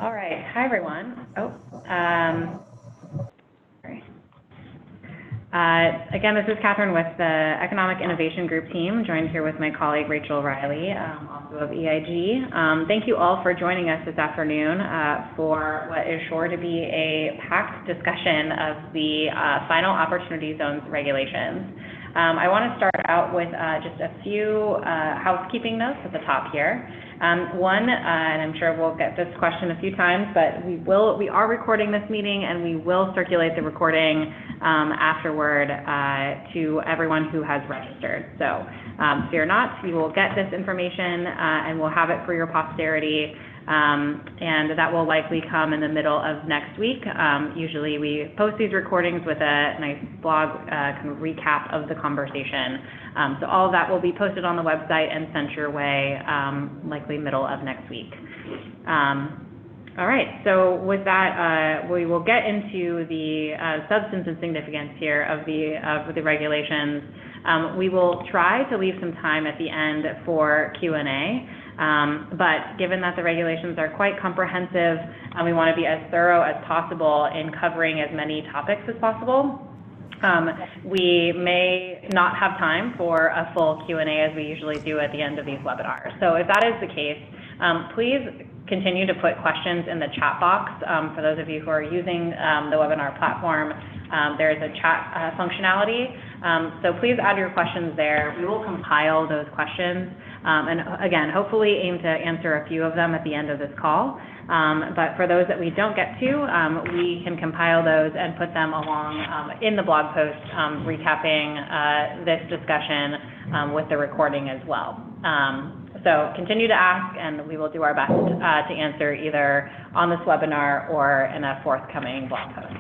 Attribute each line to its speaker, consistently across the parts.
Speaker 1: All right. Hi, everyone. Sorry. Again, this is Catherine with the Economic Innovation Group team, joined here with my colleague Rachel Riley, also of EIG. Thank you all for joining us this afternoon for what is sure to be a packed discussion of the final Opportunity Zones regulations. I want to start out with just a few housekeeping notes at the top here. One, and I'm sure we'll get this question a few times, but we are recording this meeting and we will circulate the recording afterward to everyone who has registered. So fear not, you will get this information and we'll have it for your posterity. And that will likely come in the middle of next week. Usually we post these recordings with a nice blog kind of recap of the conversation. So all of that will be posted on the website and sent your way likely middle of next week. All right, so with that, we will get into the substance and significance here of the regulations. We will try to leave some time at the end for Q&A. But given that the regulations are quite comprehensive, we want to be as thorough as possible in covering as many topics as possible. We may not have time for a full Q&A as we usually do at the end of these webinars. So if that is the case, please continue to put questions in the chat box. For those of you who are using the webinar platform, there is a chat functionality. So please add your questions there. We will compile those questions. And again, hopefully aim to answer a few of them at the end of this call. But for those that we don't get to, we can compile those and put them along in the blog post recapping this discussion with the recording as well. So continue to ask and we will do our best to answer either on this webinar or in a forthcoming blog post.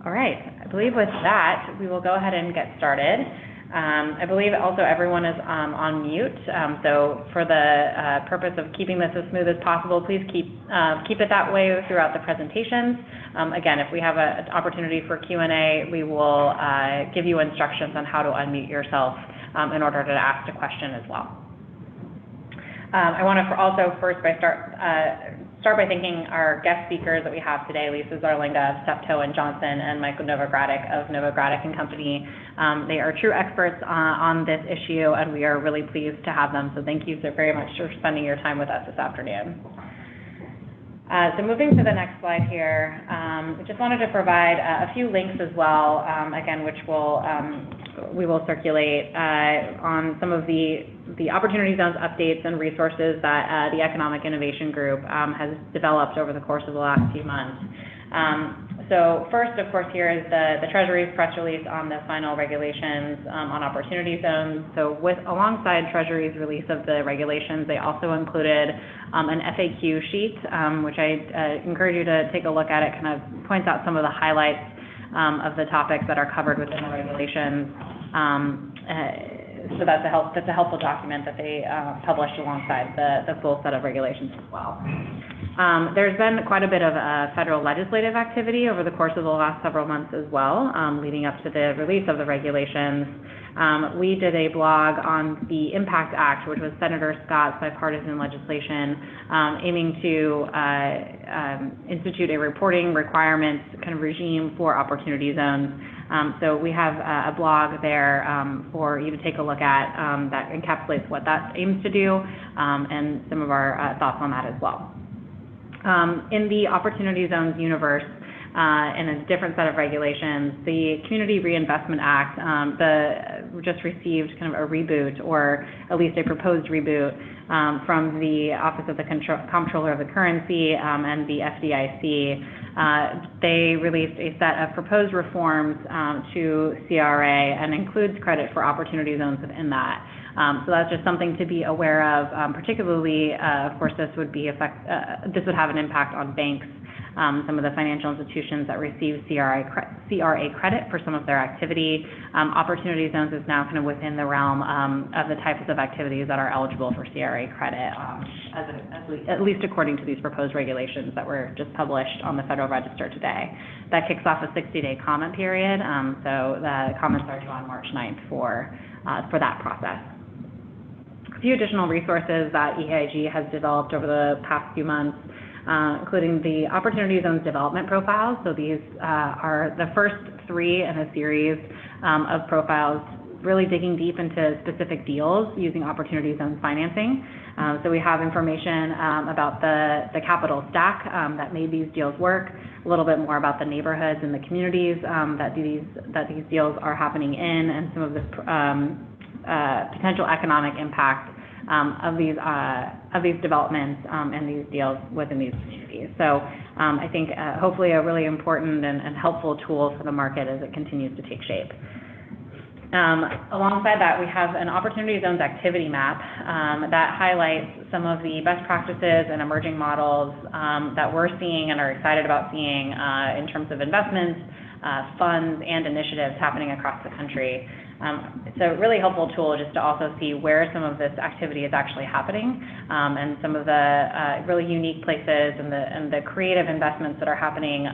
Speaker 1: All right, I believe with that, we will go ahead and get started. I believe also everyone is on mute, so for the purpose of keeping this as smooth as possible, please keep it that way throughout the presentations. Again, if we have an opportunity for Q&A, we will give you instructions on how to unmute yourself in order to ask a question as well. I want to also first start by thanking our guest speakers that we have today, Lisa Zarlinga of Steptoe & Johnson and Michael Novogradic of Novogradic & Company. They are true experts on this issue, and we are really pleased to have them. So thank you so very much for spending your time with us this afternoon. So moving to the next slide here, we just wanted to provide a few links as well, again, which we will circulate on some of the Opportunity Zones updates and resources that the Economic Innovation Group has developed over the course of the last few months. So first, of course, here is the Treasury's press release on the final regulations on Opportunity Zones. So alongside Treasury's release of the regulations, they also included an FAQ sheet, which I encourage you to take a look at. It kind of points out some of the highlights of the topics that are covered within the regulations. So that's a helpful document that they published alongside the full set of regulations as well. There's been quite a bit of federal legislative activity over the course of the last several months as well, leading up to the release of the regulations. We did a blog on the Impact Act, which was Senator Scott's bipartisan legislation aiming to institute a reporting requirements kind of regime for Opportunity Zones. So we have a blog there for you to take a look at that encapsulates what that aims to do and some of our thoughts on that as well. In the Opportunity Zones universe, in a different set of regulations, the Community Reinvestment Act just received kind of a reboot, or at least a proposed reboot, from the Office of the Comptroller of the Currency and the FDIC. They released a set of proposed reforms to CRA and includes credit for Opportunity Zones within that. So that's just something to be aware of. Particularly, of course, this would have an impact on banks, some of the financial institutions that receive CRA credit for some of their activity. Opportunity Zones is now kind of within the realm of the types of activities that are eligible for CRA credit, at least according to these proposed regulations that were just published on the Federal Register today. That kicks off a 60-day comment period, so the comments are due on March 9th for that process. a few additional resources that EIG has developed over the past few months, including the Opportunity Zones development profiles. So these are the first 3 in a series of profiles, really digging deep into specific deals using Opportunity Zones financing. So we have information about the capital stack that made these deals work, a little bit more about the neighborhoods and the communities that these deals are happening in, and some of the potential economic impact of these developments and these deals within these communities. So I think hopefully a really important and helpful tool for the market as it continues to take shape. Alongside that, we have an Opportunity Zones activity map that highlights some of the best practices and emerging models that we're seeing and are excited about seeing in terms of investments, funds, and initiatives happening across the country. It's a really helpful tool just to also see where some of this activity is actually happening, and some of the really unique places and the creative investments that are happening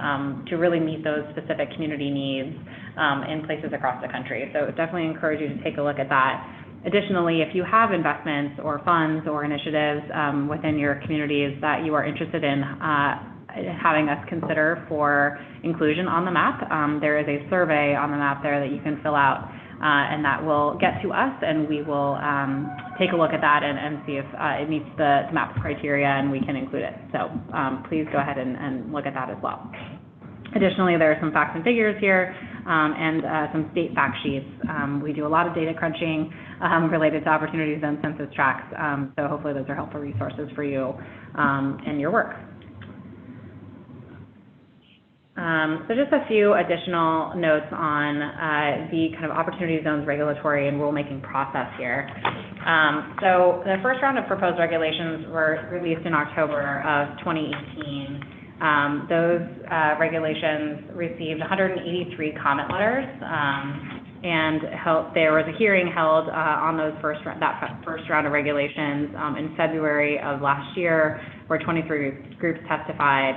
Speaker 1: to really meet those specific community needs in places across the country. So definitely encourage you to take a look at that. Additionally, if you have investments or funds or initiatives within your communities that you are interested in having us consider for inclusion on the map, there is a survey on the map there that you can fill out, and that will get to us, and we will take a look at that and see if it meets the map's criteria and we can include it. So please go ahead and look at that as well. Additionally, there are some facts and figures here and some state fact sheets. We do a lot of data crunching related to opportunities and census tracts, so hopefully those are helpful resources for you in your work. So just a few additional notes on the kind of Opportunity Zones regulatory and rulemaking process here. So the first round of proposed regulations were released in October of 2018. Those regulations received 183 comment letters, and there was a hearing held on that first round of regulations in February of last year, where 23 groups testified.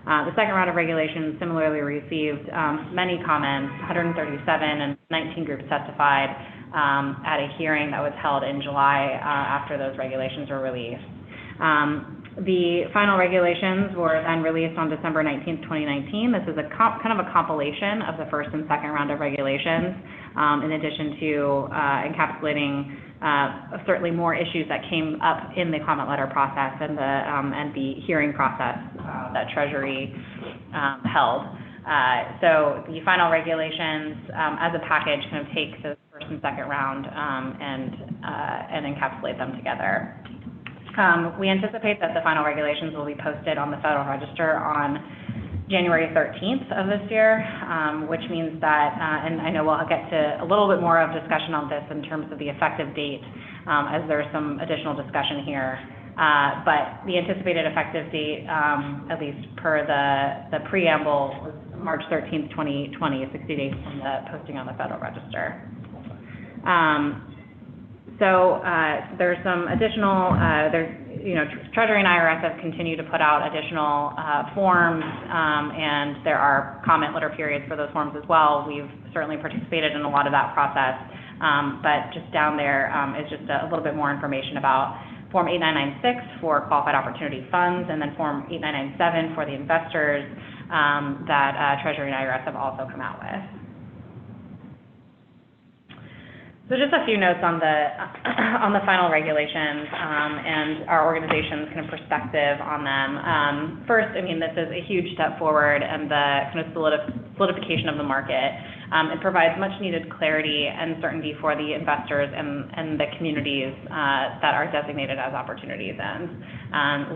Speaker 1: The second round of regulations similarly received many comments, 137, and 19 groups testified at a hearing that was held in July after those regulations were released. The final regulations were then released on December 19th, 2019. This is a kind of a compilation of the first and second round of regulations, in addition to encapsulating certainly more issues that came up in the comment letter process and the hearing process that Treasury held. So the final regulations, as a package, kind of take the first and second round and encapsulate them together. We anticipate that the final regulations will be posted on the Federal Register on January 13th of this year, which means that, and I know we'll get to a little bit more of discussion on this in terms of the effective date, as there's some additional discussion here. But the anticipated effective date, at least per the preamble, was March 13th, 2020, 60 days from the posting on the Federal Register. So there's some additional, Treasury and IRS have continued to put out additional forms, and there are comment letter periods for those forms as well. We've certainly participated in a lot of that process, but just down there is just a little bit more information about Form 8996 for qualified opportunity funds, and then Form 8997 for the investors that Treasury and IRS have also come out with. So just a few notes on the final regulations and our organization's kind of perspective on them. First, I mean, this is a huge step forward and the kind of solidification of the market. It provides much needed clarity and certainty for the investors and the communities that are designated as opportunity zones.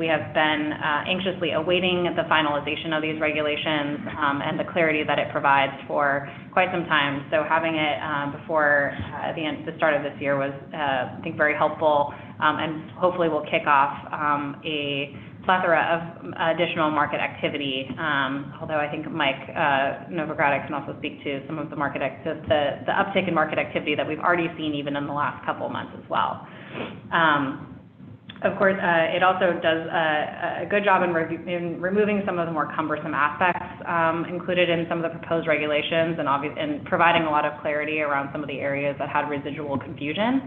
Speaker 1: We have been anxiously awaiting the finalization of these regulations and the clarity that it provides for quite some time. So having it before the start of this year was, I think, very helpful, and hopefully will kick off a plethora of additional market activity, although I think Mike Novogradac can also speak to some of the the uptick in market activity that we've already seen even in the last couple of months as well. Of course, it also does a good job in removing some of the more cumbersome aspects included in some of the proposed regulations, and providing a lot of clarity around some of the areas that had residual confusion.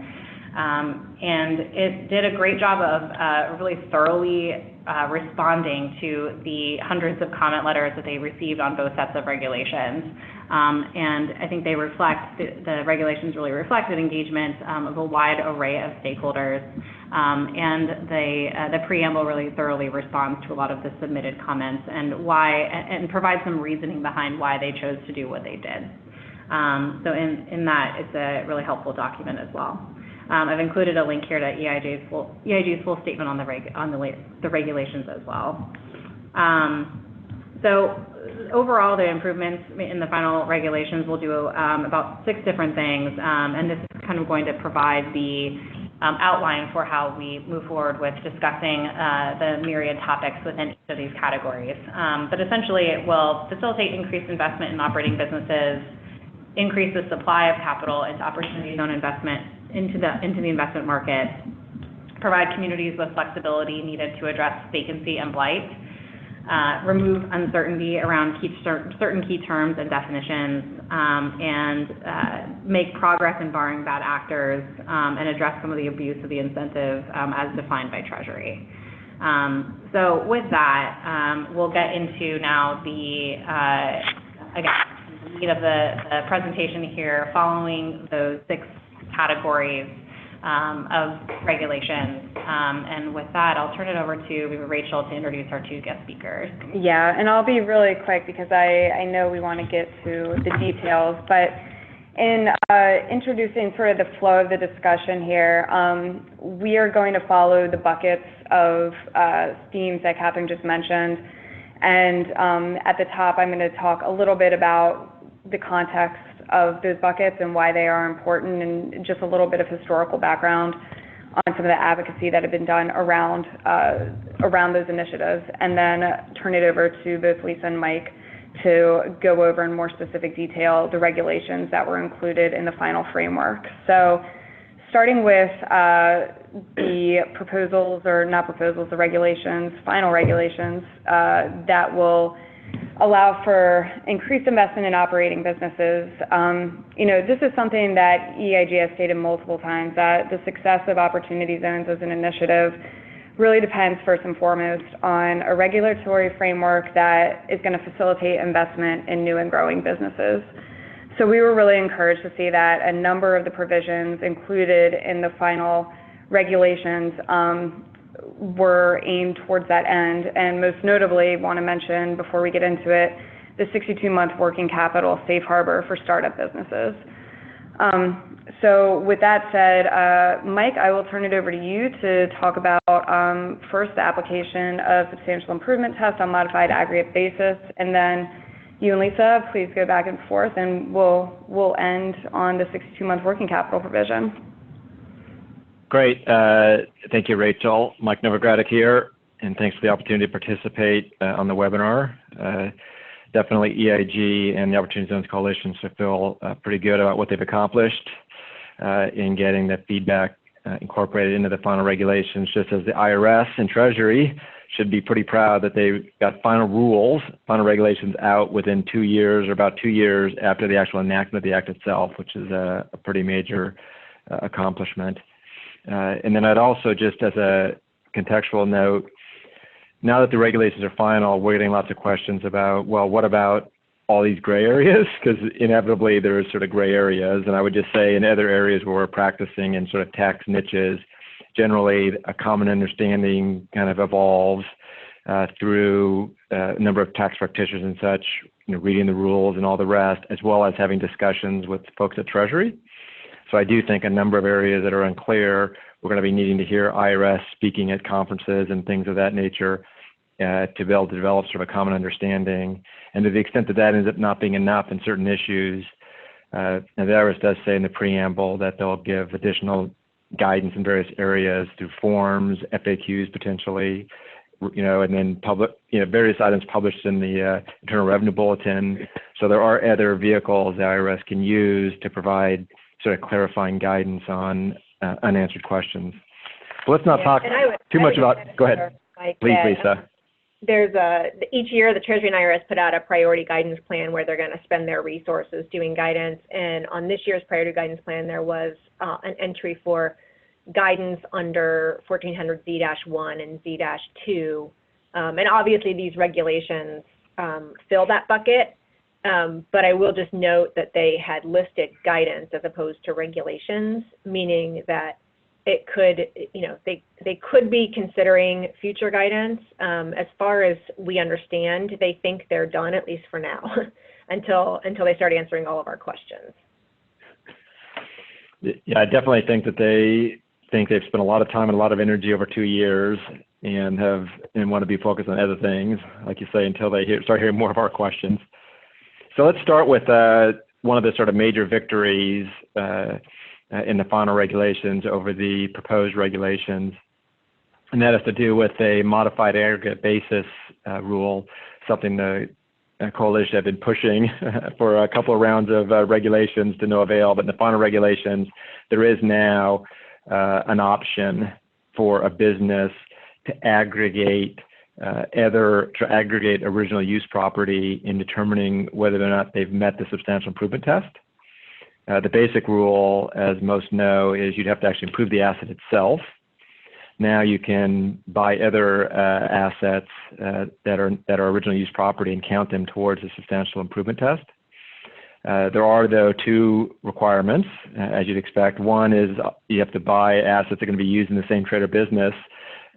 Speaker 1: And it did a great job of really thoroughly responding to the hundreds of comment letters that they received on both sets of regulations. And I think they reflect, the regulations really reflected engagement of a wide array of stakeholders. And the preamble really thoroughly responds to a lot of the submitted comments and and provides some reasoning behind why they chose to do what they did. So in that, it's a really helpful document as well. I've included a link here to EIG's full statement on the regulations as well. So overall, the improvements in the final regulations will do about 6 different things, and this is kind of going to provide the outline for how we move forward with discussing the myriad topics within each of these categories. But essentially, it will facilitate increased investment in operating businesses, increase the supply of capital into opportunity zone investment into the investment market, provide communities with flexibility needed to address vacancy and blight, remove uncertainty around certain key terms and definitions, and make progress in barring bad actors, and address some of the abuse of the incentive as defined by Treasury. So with that, we'll get into now the meat of the presentation here, following those 6 categories of regulations. And with that, I'll turn it over to Rachel to introduce our 2 guest speakers.
Speaker 2: Yeah, and I'll be really quick because I know we want to get to the details, but in introducing sort of the flow of the discussion here, we are going to follow the buckets of themes that Catherine just mentioned. And at the top, I'm going to talk a little bit about the context of those buckets and why they are important, and just a little bit of historical background on some of the advocacy that had been done around those initiatives, and then turn it over to both Lisa and Mike to go over in more specific detail the regulations that were included in the final framework. So starting with the final regulations that will allow for increased investment in operating businesses. This is something that EIG has stated multiple times, that the success of opportunity zones as an initiative really depends first and foremost on a regulatory framework that is going to facilitate investment in new and growing businesses. So we were really encouraged to see that a number of the provisions included in the final regulations were aimed towards that end, and most notably want to mention, before we get into it, the 62-month working capital safe harbor for startup businesses. So with that said, Mike, I will turn it over to you to talk about first the application of substantial improvement test on modified aggregate basis, and then you and Lisa, please go back and forth, and we'll end on the 62-month working capital provision.
Speaker 3: Great. Thank you, Rachel. Mike Novogradac here, and thanks for the opportunity to participate on the webinar. Definitely EIG and the Opportunity Zones Coalition feel pretty good about what they've accomplished in getting that feedback incorporated into the final regulations, just as the IRS and Treasury should be pretty proud that they got final regulations out within 2 years, or about 2 years after the actual enactment of the Act itself, which is a pretty major accomplishment. And then I'd also, just as a contextual note, now that the regulations are final, we're getting lots of questions about, well, what about all these gray areas? Because inevitably there's sort of gray areas. And I would just say in other areas where we're practicing in sort of tax niches, generally a common understanding kind of evolves through a number of tax practitioners and such, reading the rules and all the rest, as well as having discussions with folks at Treasury. So I do think a number of areas that are unclear, we're going to be needing to hear IRS speaking at conferences and things of that nature to be able to develop sort of a common understanding. And to the extent that that ends up not being enough in certain issues, and the IRS does say in the preamble that they'll give additional guidance in various areas through forms, FAQs potentially, and then various items published in the Internal Revenue Bulletin. So there are other vehicles the IRS can use to provide sort of clarifying guidance on unanswered questions. But let's not talk too much about. Go ahead, please, Lisa.
Speaker 4: There's each year the Treasury and IRS put out a priority guidance plan where they're going to spend their resources doing guidance. And on this year's priority guidance plan, there was an entry for guidance under 1400Z-1 and Z-2. And obviously these regulations fill that bucket, but I will just note that they had listed guidance as opposed to regulations, meaning that it could, they could be considering future guidance. As far as we understand, they think they're done, at least for now, until they start answering all of our questions.
Speaker 3: Yeah, I definitely think that they've spent a lot of time and a lot of energy over 2 years and want to be focused on other things, like you say, until they start hearing more of our questions. So let's start with one of the sort of major victories in the final regulations over the proposed regulations, and that has to do with a modified aggregate basis rule, something the coalition have been pushing for a couple of rounds of regulations to no avail. But in the final regulations, there is now an option for a business to aggregate original use property in determining whether or not they've met the substantial improvement test. The basic rule, as most know, is you'd have to actually improve the asset itself. Now you can buy other assets that are original use property and count them towards the substantial improvement test. There are, though, two requirements, as you'd expect. One is you have to buy assets that are going to be used in the same trade or business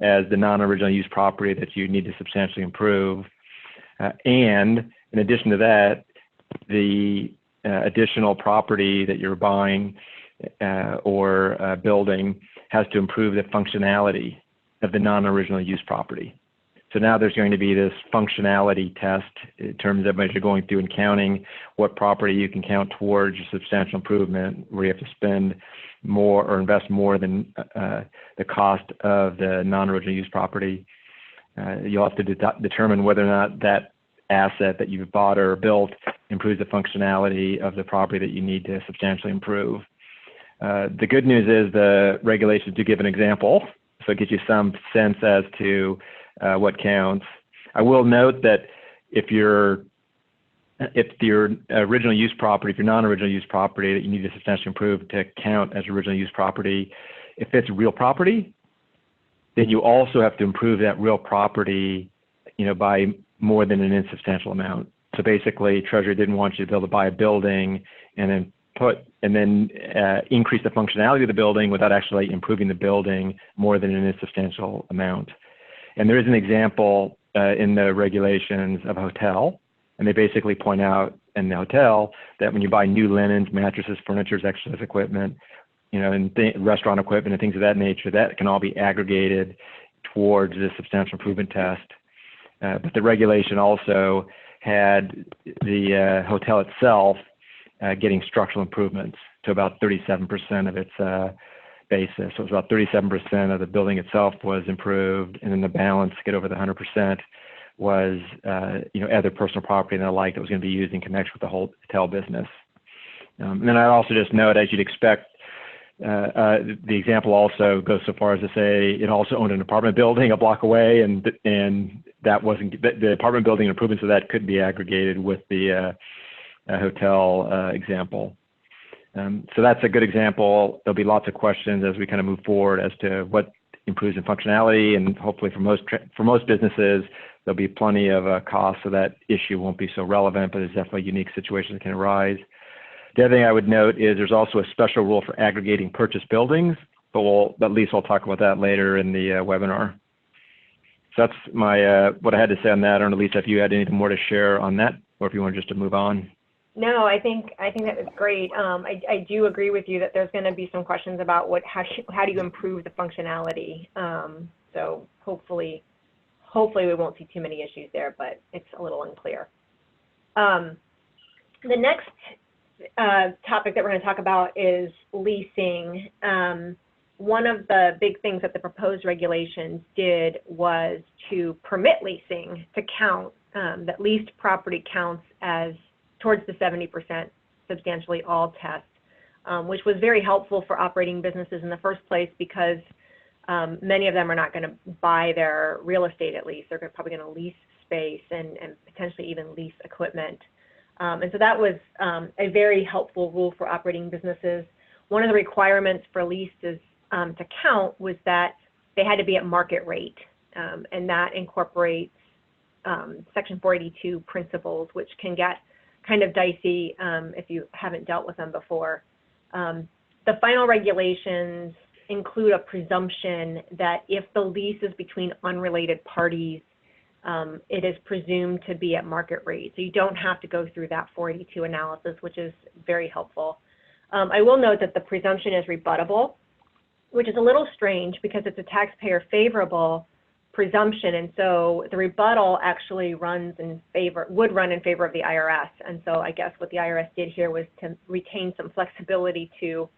Speaker 3: as the non-original use property that you need to substantially improve. And in addition to that, the additional property that you're buying or building has to improve the functionality of the non-original use property. So now there's going to be this functionality test in terms of, as you're going through and counting what property you can count towards your substantial improvement, where you have to spend more or invest more than the cost of the non-original use property. You'll have to determine whether or not that asset that you've bought or built improves the functionality of the property that you need to substantially improve. The good news is the regulations do give an example, so it gives you some sense as to what counts. I will note that if your original use property, if your non-original use property that you need to substantially improve to count as original use property, if it's real property, then you also have to improve that real property, by more than an insubstantial amount. So basically, Treasury didn't want you to be able to buy a building and then increase the functionality of the building without actually improving the building more than an insubstantial amount. And there is an example in the regulations of a hotel, and they basically point out in the hotel that when you buy new linens, mattresses, furniture, exercise equipment, and restaurant equipment and things of that nature, that can all be aggregated towards the substantial improvement test. But the regulation also had the hotel itself getting structural improvements to about 37% of its basis. So it was about 37% of the building itself was improved, and then the balance to get over the 100% was other personal property and the like that was going to be used in connection with the whole hotel business. And then I'd also just note, as you'd expect, the example also goes so far as to say it also owned an apartment building a block away, and that wasn't the apartment building improvements of that could be aggregated with the hotel example. So that's a good example. There'll be lots of questions as we kind of move forward as to what improves in functionality, and hopefully for most businesses there'll be plenty of costs, so that issue won't be so relevant, but there's definitely unique situations that can arise. The other thing I would note is there's also a special rule for aggregating purchased buildings, but at least we'll talk about that later in the webinar. So that's my what I had to say on that. I don't know, Lisa, if you had anything more to share on that, or if you want just to move on.
Speaker 4: No, I think that was great. I do agree with you that there's going to be some questions about how do you improve the functionality. So hopefully we won't see too many issues there, but it's a little unclear. The next topic that we're going to talk about is leasing. One of the big things that the proposed regulations did was to permit leasing to count, that leased property counts as towards the 70% substantially all test, which was very helpful for operating businesses in the first place, because many of them are not going to buy their real estate at lease. They're probably going to lease space and potentially even lease equipment. And so that was a very helpful rule for operating businesses. One of the requirements for leases to count was that they had to be at market rate, and that incorporates Section 482 principles, which can get kind of dicey if you haven't dealt with them before. The final regulations include a presumption that if the lease is between unrelated parties, it is presumed to be at market rate. So you don't have to go through that 482 analysis, which is very helpful. I will note that the presumption is rebuttable, which is a little strange because it's a taxpayer favorable presumption, and so the rebuttal actually would run in favor of the IRS. And so I guess what the IRS did here was to retain some flexibility to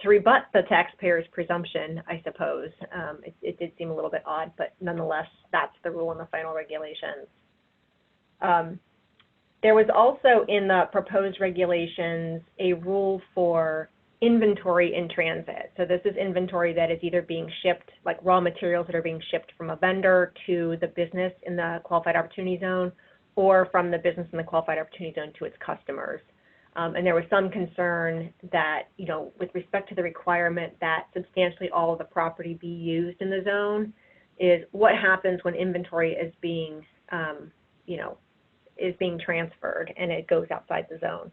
Speaker 4: rebut the taxpayer's presumption, I suppose. It did seem a little bit odd, but nonetheless, that's the rule in the final regulations. There was also in the proposed regulations a rule for inventory in transit. So this is inventory that is either being shipped, like raw materials that are being shipped from a vendor to the business in the qualified opportunity zone, or from the business in the qualified opportunity zone to its customers. And there was some concern that, with respect to the requirement that substantially all of the property be used in the zone, is what happens when inventory is being, is being transferred and it goes outside the zone.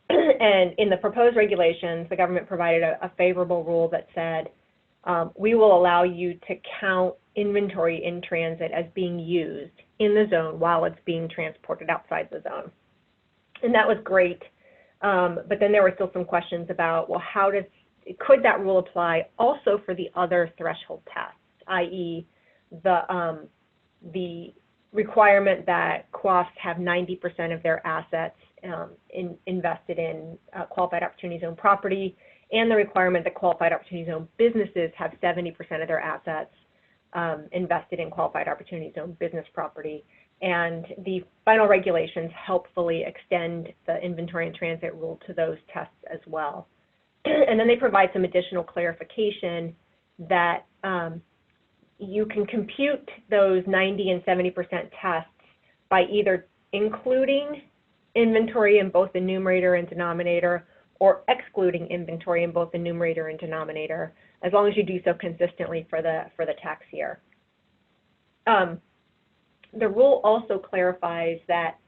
Speaker 4: And in the proposed regulations, the government provided a favorable rule that said, we will allow you to count inventory in transit as being used in the zone while it's being transported outside the zone. And that was great. But then there were still some questions about, well, could that rule apply also for the other threshold tests, i.e. the requirement that QOFs have 90% of their assets invested in qualified opportunity zone property, and the requirement that qualified opportunity zone businesses have 70% of their assets invested in qualified opportunity zone business property. And the final regulations helpfully extend the inventory and transit rule to those tests as well. And then they provide some additional clarification that you can compute those 90 and 70% tests by either including inventory in both the numerator and denominator, or excluding inventory in both the numerator and denominator, as long as you do so consistently for the tax year. The rule also clarifies that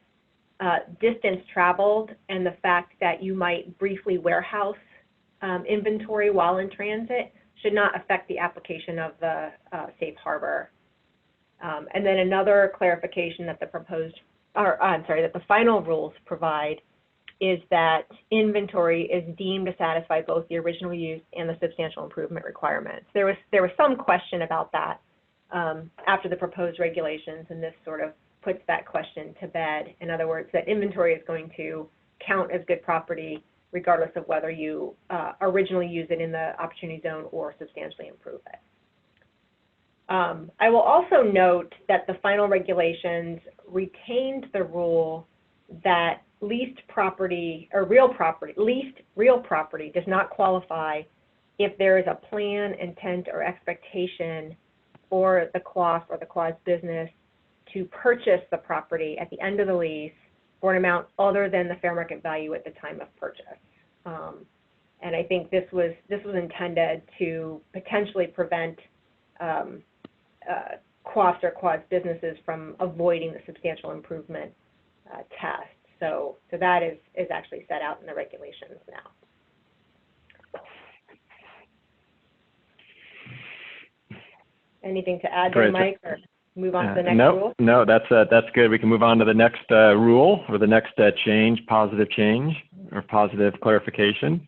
Speaker 4: distance traveled and the fact that you might briefly warehouse inventory while in transit should not affect the application of the safe harbor. And then another clarification that that the final rules provide is that inventory is deemed to satisfy both the original use and the substantial improvement requirements. There was some question about that after the proposed regulations, and this sort of puts that question to bed. In other words, that inventory is going to count as good property regardless of whether you originally use it in the opportunity zone or substantially improve it. I will also note that the final regulations retained the rule that leased real property does not qualify if there is a plan, intent, or expectation for the QOF or the QOS business to purchase the property at the end of the lease for an amount other than the fair market value at the time of purchase. And I think this was intended to potentially prevent QOFs or QOS businesses from avoiding the substantial improvement test. So that is actually set out in the regulations now. Anything to add there, Mike, or move on to the next rule?
Speaker 3: No, that's good. We can move on to the next rule, or the next positive change, or positive clarification.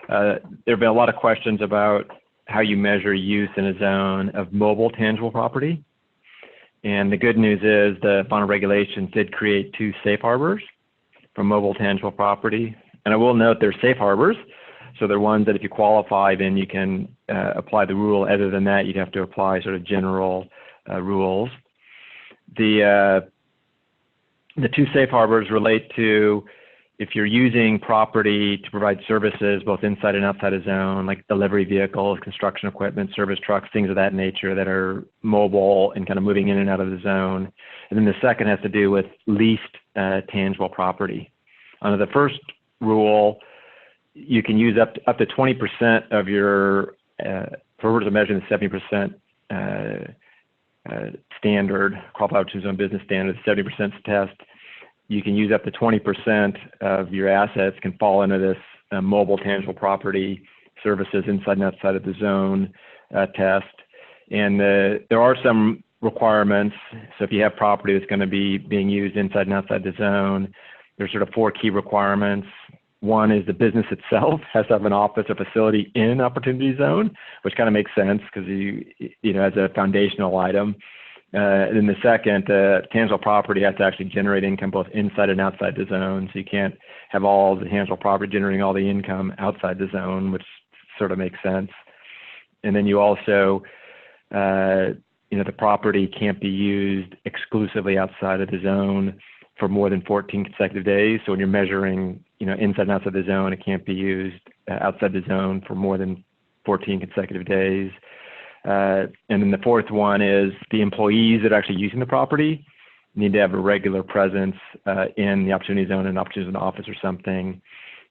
Speaker 3: There have been a lot of questions about how you measure use in a zone of mobile tangible property. And the good news is the final regulations did create 2 safe harbors for mobile tangible property. And I will note they're safe harbors. So they're ones that if you qualify, then you can apply the rule. Other than that, you'd have to apply sort of general rules. The 2 safe harbors relate to if you're using property to provide services both inside and outside a zone, like delivery vehicles, construction equipment, service trucks, things of that nature that are mobile and kind of moving in and out of the zone. And then the second has to do with leased tangible property. Under the first rule, you can use up to 20% of your for purpose of measuring the 70% standard, qualified opportunity zone business standard, 70% test, you can use up to 20% of your assets can fall into this mobile tangible property services inside and outside of the zone test. And there are some requirements. So if you have property that's going to be being used inside and outside the zone, there's sort of 4 key requirements. One is the business itself has to have an office or facility in opportunity zone, which kind of makes sense because you know, as a foundational item. And then the second, tangible property has to actually generate income both inside and outside the zone. So you can't have all the tangible property generating all the income outside the zone, which sort of makes sense. And then you also, you know, the property can't be used exclusively outside of the zone for more than 14 consecutive days. So when you're measuring, you know, inside and outside the zone, it can't be used outside the zone for more than 14 consecutive days. And then the fourth one is the employees that are actually using the property need to have a regular presence in the opportunity zone, an opportunity zone office or something,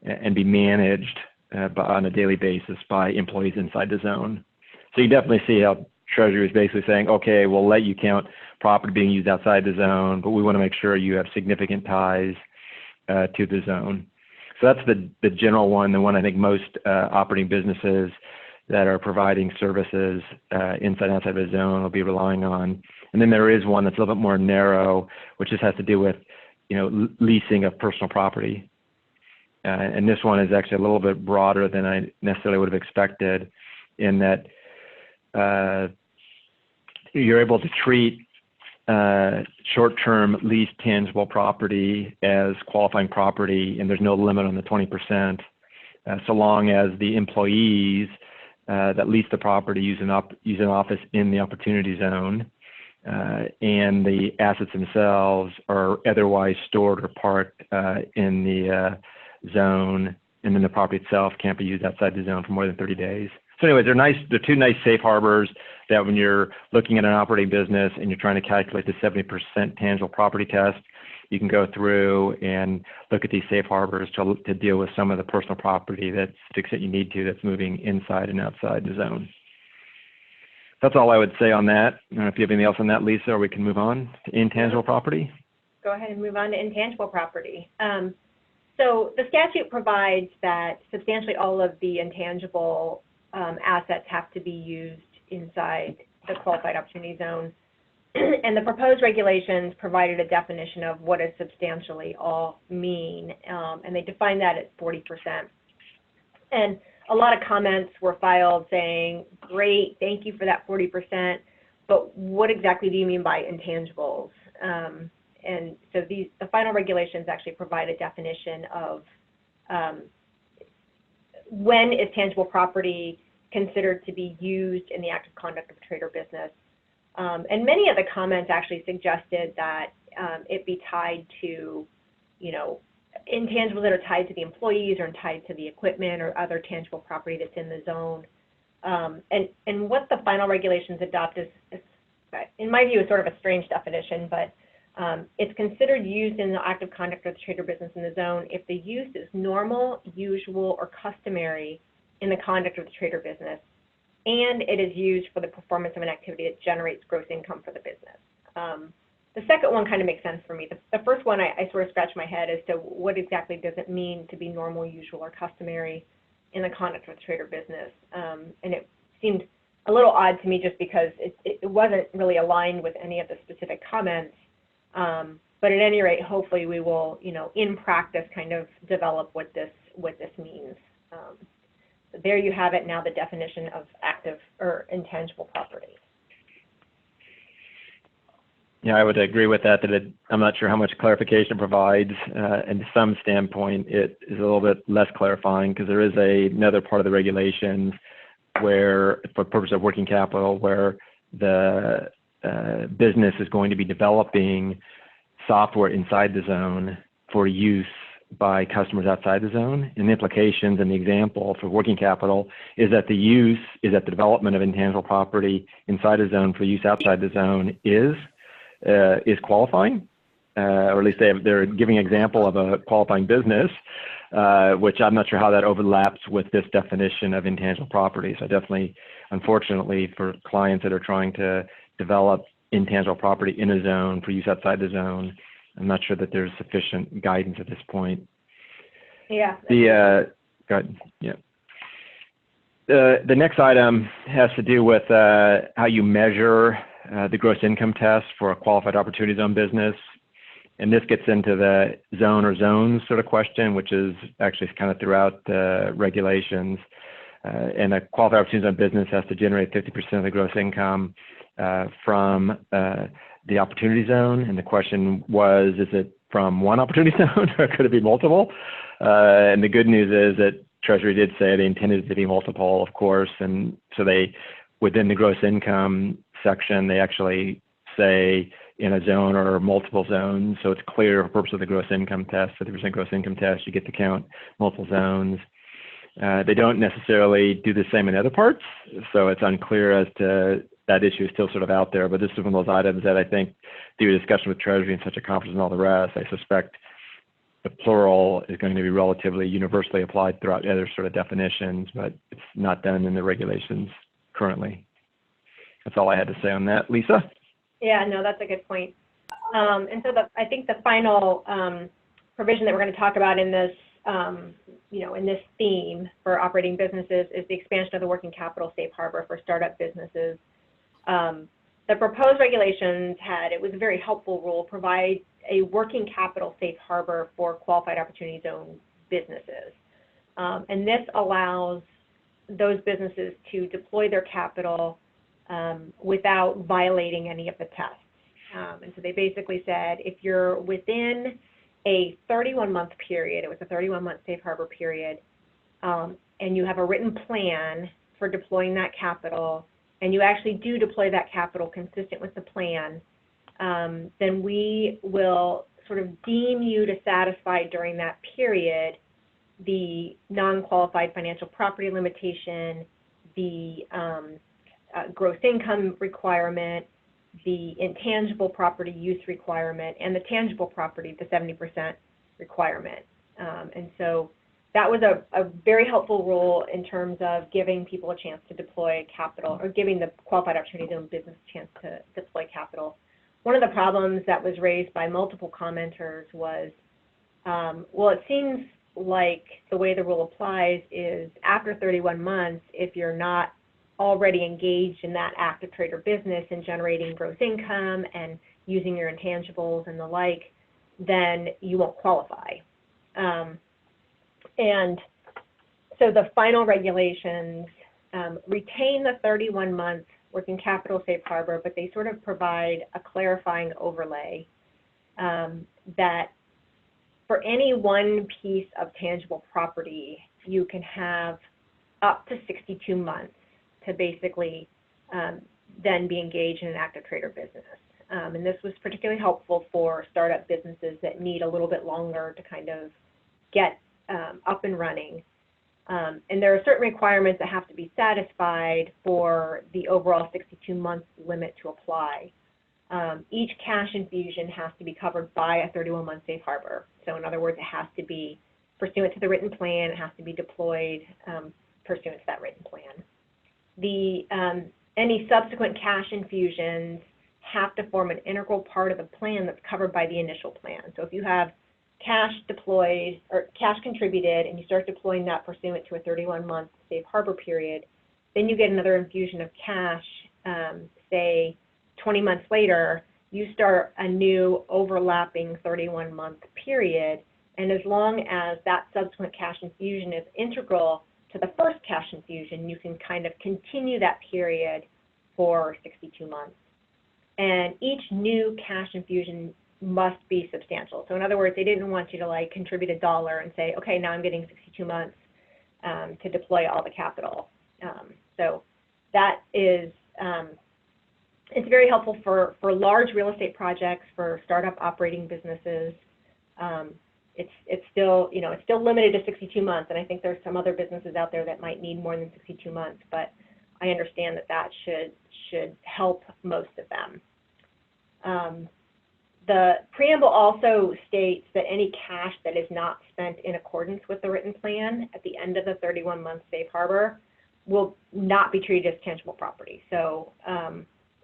Speaker 3: and be managed on a daily basis by employees inside the zone. So you definitely see how Treasury is basically saying, okay, we'll let you count property being used outside the zone, but we want to make sure you have significant ties to the zone. So that's the general one, the one I think most operating businesses that are providing services inside and outside the zone will be relying on. And then there is one that's a little bit more narrow, which just has to do with, you know, leasing of personal property. And this one is actually a little bit broader than I necessarily would have expected, in that you're able to treat short-term leased tangible property as qualifying property, and there's no limit on the 20%, so long as the employees that lease the property use an office in the opportunity zone, and the assets themselves are otherwise stored or parked in the zone, and then the property itself can't be used outside the zone for more than 30 days. So anyways, they're 2 nice safe harbors that when you're looking at an operating business and you're trying to calculate the 70% tangible property test, you can go through and look at these safe harbors to deal with some of the personal property that's, to the extent you need to, that's moving inside and outside the zone. That's all I would say on that. I don't know if you have anything else on that, Lisa, or we can move on to intangible property.
Speaker 4: Go ahead and move on to intangible property. So the statute provides that substantially all of the intangible assets have to be used inside the qualified opportunity zone. And the proposed regulations provided a definition of what does substantially all mean, and they define that at 40%. And a lot of comments were filed saying, great, thank you for that 40%, but what exactly do you mean by intangibles? And so the final regulations actually provide a definition of when is tangible property considered to be used in the active conduct of a trade or business. And many of the comments actually suggested that it be tied to, you know, intangibles that are tied to the employees or tied to the equipment or other tangible property that's in the zone. And what the final regulations adopt is, in my view, is sort of a strange definition, but it's considered used in the active conduct of the trade or business in the zone if the use is normal, usual, or customary in the conduct of the trade or business, and it is used for the performance of an activity that generates gross income for the business. The second one kind of makes sense for me. The first one, I sort of scratch my head as to what exactly does it mean to be normal, usual, or customary in the conduct of the trade or business. And it seemed a little odd to me just because it wasn't really aligned with any of the specific comments. But at any rate, hopefully we will, you know, in practice kind of develop what this means. So there you have it now, the definition of active or intangible property.
Speaker 3: Yeah, I would agree with that, I'm not sure how much clarification it provides. And to some standpoint, it is a little bit less clarifying because there is another part of the regulations where, for purpose of working capital, where the business is going to be developing software inside the zone for use by customers outside the zone. And the implications and the example for working capital is that the use is that the development of intangible property inside a zone for use outside the zone is qualifying, or at least they're giving an example of a qualifying business. which I'm not sure how that overlaps with this definition of intangible property. So definitely, unfortunately, for clients that are trying to develop intangible property in a zone for use outside the zone, I'm not sure that there's sufficient guidance at this point.
Speaker 4: Yeah.
Speaker 3: Go ahead. Yeah. The next item has to do with how you measure the gross income test for a qualified opportunity zone business. And this gets into the zone or zones sort of question, which is actually kind of throughout the regulations. And a qualified opportunity zone business has to generate 50% of the gross income from the opportunity zone. And the question was, is it from one opportunity zone or could it be multiple? And the good news is that Treasury did say they intended it to be multiple, of course. And so they, within the gross income section, they actually say in a zone or multiple zones. So it's clear for purpose of the gross income test, 50% gross income test, you get to count multiple zones. They don't necessarily do the same in other parts. So it's unclear as to that issue is still sort of out there. But this is one of those items that I think through a discussion with Treasury and such a conference and all the rest, I suspect the plural is going to be relatively universally applied throughout the other sort of definitions, but it's not done in the regulations currently. That's all I had to say on that. Lisa?
Speaker 4: Yeah, no, that's a good point. And so I think the final provision that we're going to talk about in this, in this theme for operating businesses is the expansion of the working capital safe harbor for startup businesses. The proposed regulations it was a very helpful rule, provide a working capital safe harbor for qualified opportunity zone businesses. And this allows those businesses to deploy their capital without violating any of the tests. And so they basically said, if you're within a 31-month period, it was a 31-month safe harbor period, and you have a written plan for deploying that capital, and you actually do deploy that capital consistent with the plan, then we will sort of deem you to satisfy during that period the non-qualified financial property limitation, the gross income requirement, the intangible property use requirement, and the tangible property, the 70% requirement. And so that was a very helpful rule in terms of giving people a chance to deploy capital, or giving the qualified opportunity zone business a chance to deploy capital. One of the problems that was raised by multiple commenters was, well, it seems like the way the rule applies is after 31 months, if you're not already engaged in that active trader business and generating gross income and using your intangibles and the like, then you won't qualify. And so the final regulations retain the 31-month working capital safe harbor, but they sort of provide a clarifying overlay that for any one piece of tangible property, you can have up to 62 months to basically then be engaged in an active trader business. And this was particularly helpful for startup businesses that need a little bit longer to kind of get up and running. And there are certain requirements that have to be satisfied for the overall 62-month limit to apply. Each cash infusion has to be covered by a 31-month safe harbor. So in other words, it has to be pursuant to the written plan, it has to be deployed pursuant to that written plan. Any subsequent cash infusions have to form an integral part of the plan that's covered by the initial plan. So if you have cash deployed or cash contributed and you start deploying that pursuant to a 31-month safe harbor period, then you get another infusion of cash, say 20 months later, you start a new overlapping 31-month period, and as long as that subsequent cash infusion is integral to the first cash infusion, you can kind of continue that period for 62 months. And each new cash infusion must be substantial. So in other words, they didn't want you to like contribute $1 and say, okay, now I'm getting 62 months to deploy all the capital. So that is, it's very helpful for large real estate projects, for startup operating businesses. It's still, it's still limited to 62 months, and I think there's some other businesses out there that might need more than 62 months, but I understand that should help most of them. The preamble also states that any cash that is not spent in accordance with the written plan at the end of the 31-month safe harbor will not be treated as tangible property. So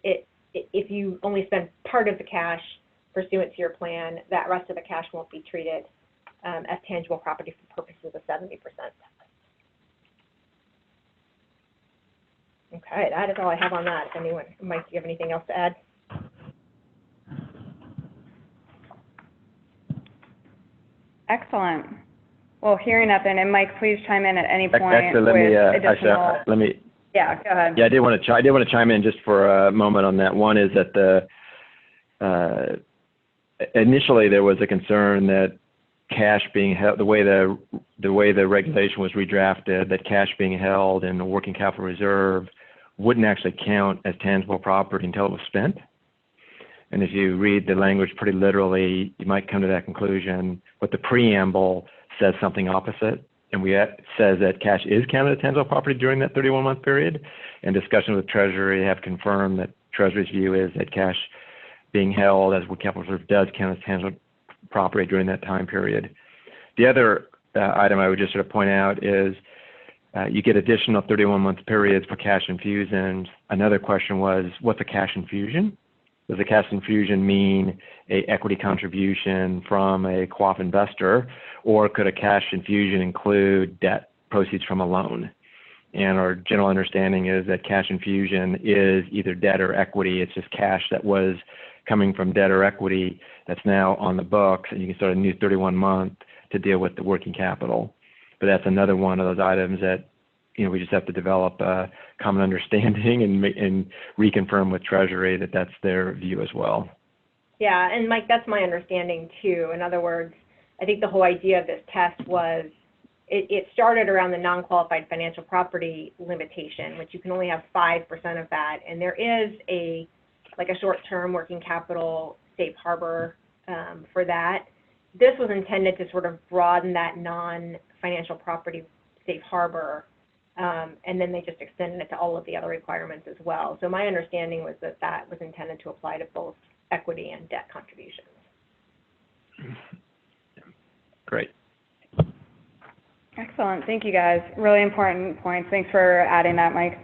Speaker 4: if you only spend part of the cash pursuant to your plan, that rest of the cash won't be treated as tangible property for purposes of 70%. Okay, that is all I have on that. If anyone, Mike, do you have anything else to add?
Speaker 2: Excellent. Well, hearing nothing, and Mike, please chime in at any point
Speaker 3: Actually,
Speaker 2: with additional.
Speaker 3: let me.
Speaker 2: Yeah, go ahead.
Speaker 3: Yeah, I did want to chime in just for a moment on that. One is that initially there was a concern that cash being held, the way the regulation was redrafted, that cash being held in the working capital reserve wouldn't actually count as tangible property until it was spent. And if you read the language pretty literally, you might come to that conclusion. But the preamble says something opposite, and it says that cash is counted as tangible property during that 31-month period. And discussions with Treasury have confirmed that Treasury's view is that cash being held as working capital reserve does count as tangible property during that time period. The other item I would just sort of point out is you get additional 31-month periods for cash infusions. Another question was, what's a cash infusion? Does a cash infusion mean a equity contribution from a co-op investor, or could a cash infusion include debt proceeds from a loan? And our general understanding is that cash infusion is either debt or equity. It's just cash that was coming from debt or equity that's now on the books, and you can start a new 31-month to deal with the working capital. But that's another one of those items that, we just have to develop a common understanding and reconfirm with Treasury that that's their view as well.
Speaker 4: Yeah, and Mike, that's my understanding too. In other words, I think the whole idea of this test was it started around the non-qualified financial property limitation, which you can only have 5% of that, and there is a short-term working capital safe harbor for that. This was intended to sort of broaden that non-financial property safe harbor, and then they just extended it to all of the other requirements as well. So my understanding was that that was intended to apply to both equity and debt contributions.
Speaker 3: Great.
Speaker 2: Excellent. Thank you, guys. Really important points. Thanks for adding that, Mike.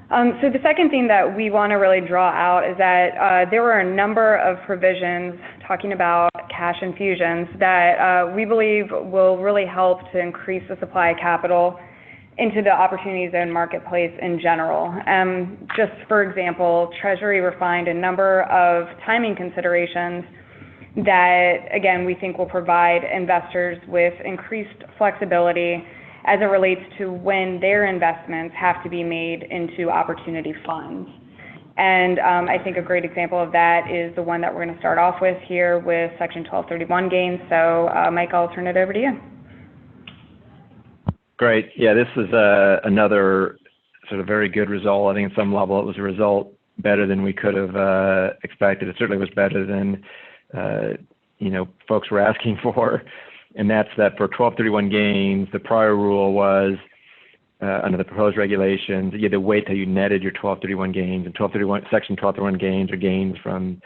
Speaker 2: So the second thing that we want to really draw out is that there were a number of provisions talking about cash infusions that we believe will really help to increase the supply of capital into the opportunity zone marketplace in general. Just for example, Treasury refined a number of timing considerations that, again, we think will provide investors with increased flexibility as it relates to when their investments have to be made into opportunity funds. And I think a great example of that is the one that we're going to start off with here with Section 1231 gains. So, Mike, I'll turn it over to you.
Speaker 3: Great. Yeah, this is another sort of very good result. I think at some level it was a result better than we could have expected. It certainly was better than folks were asking for. And that's that for 1231 gains, the prior rule was under the proposed regulations, you had to wait till you netted your 1231 gains. And Section 1231 gains are gains from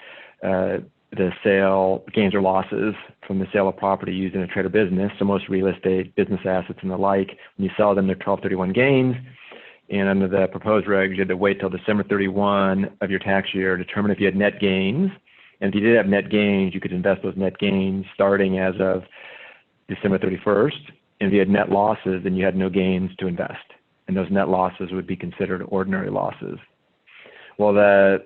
Speaker 3: the sale, gains or losses from the sale of property used in a trade or business. So most real estate, business assets, and the like, when you sell them, they're 1231 gains. And under the proposed regs, you had to wait till December 31 of your tax year to determine if you had net gains. And if you did have net gains, you could invest those net gains starting as of December 31st. And if you had net losses, then you had no gains to invest. And those net losses would be considered ordinary losses. Well, the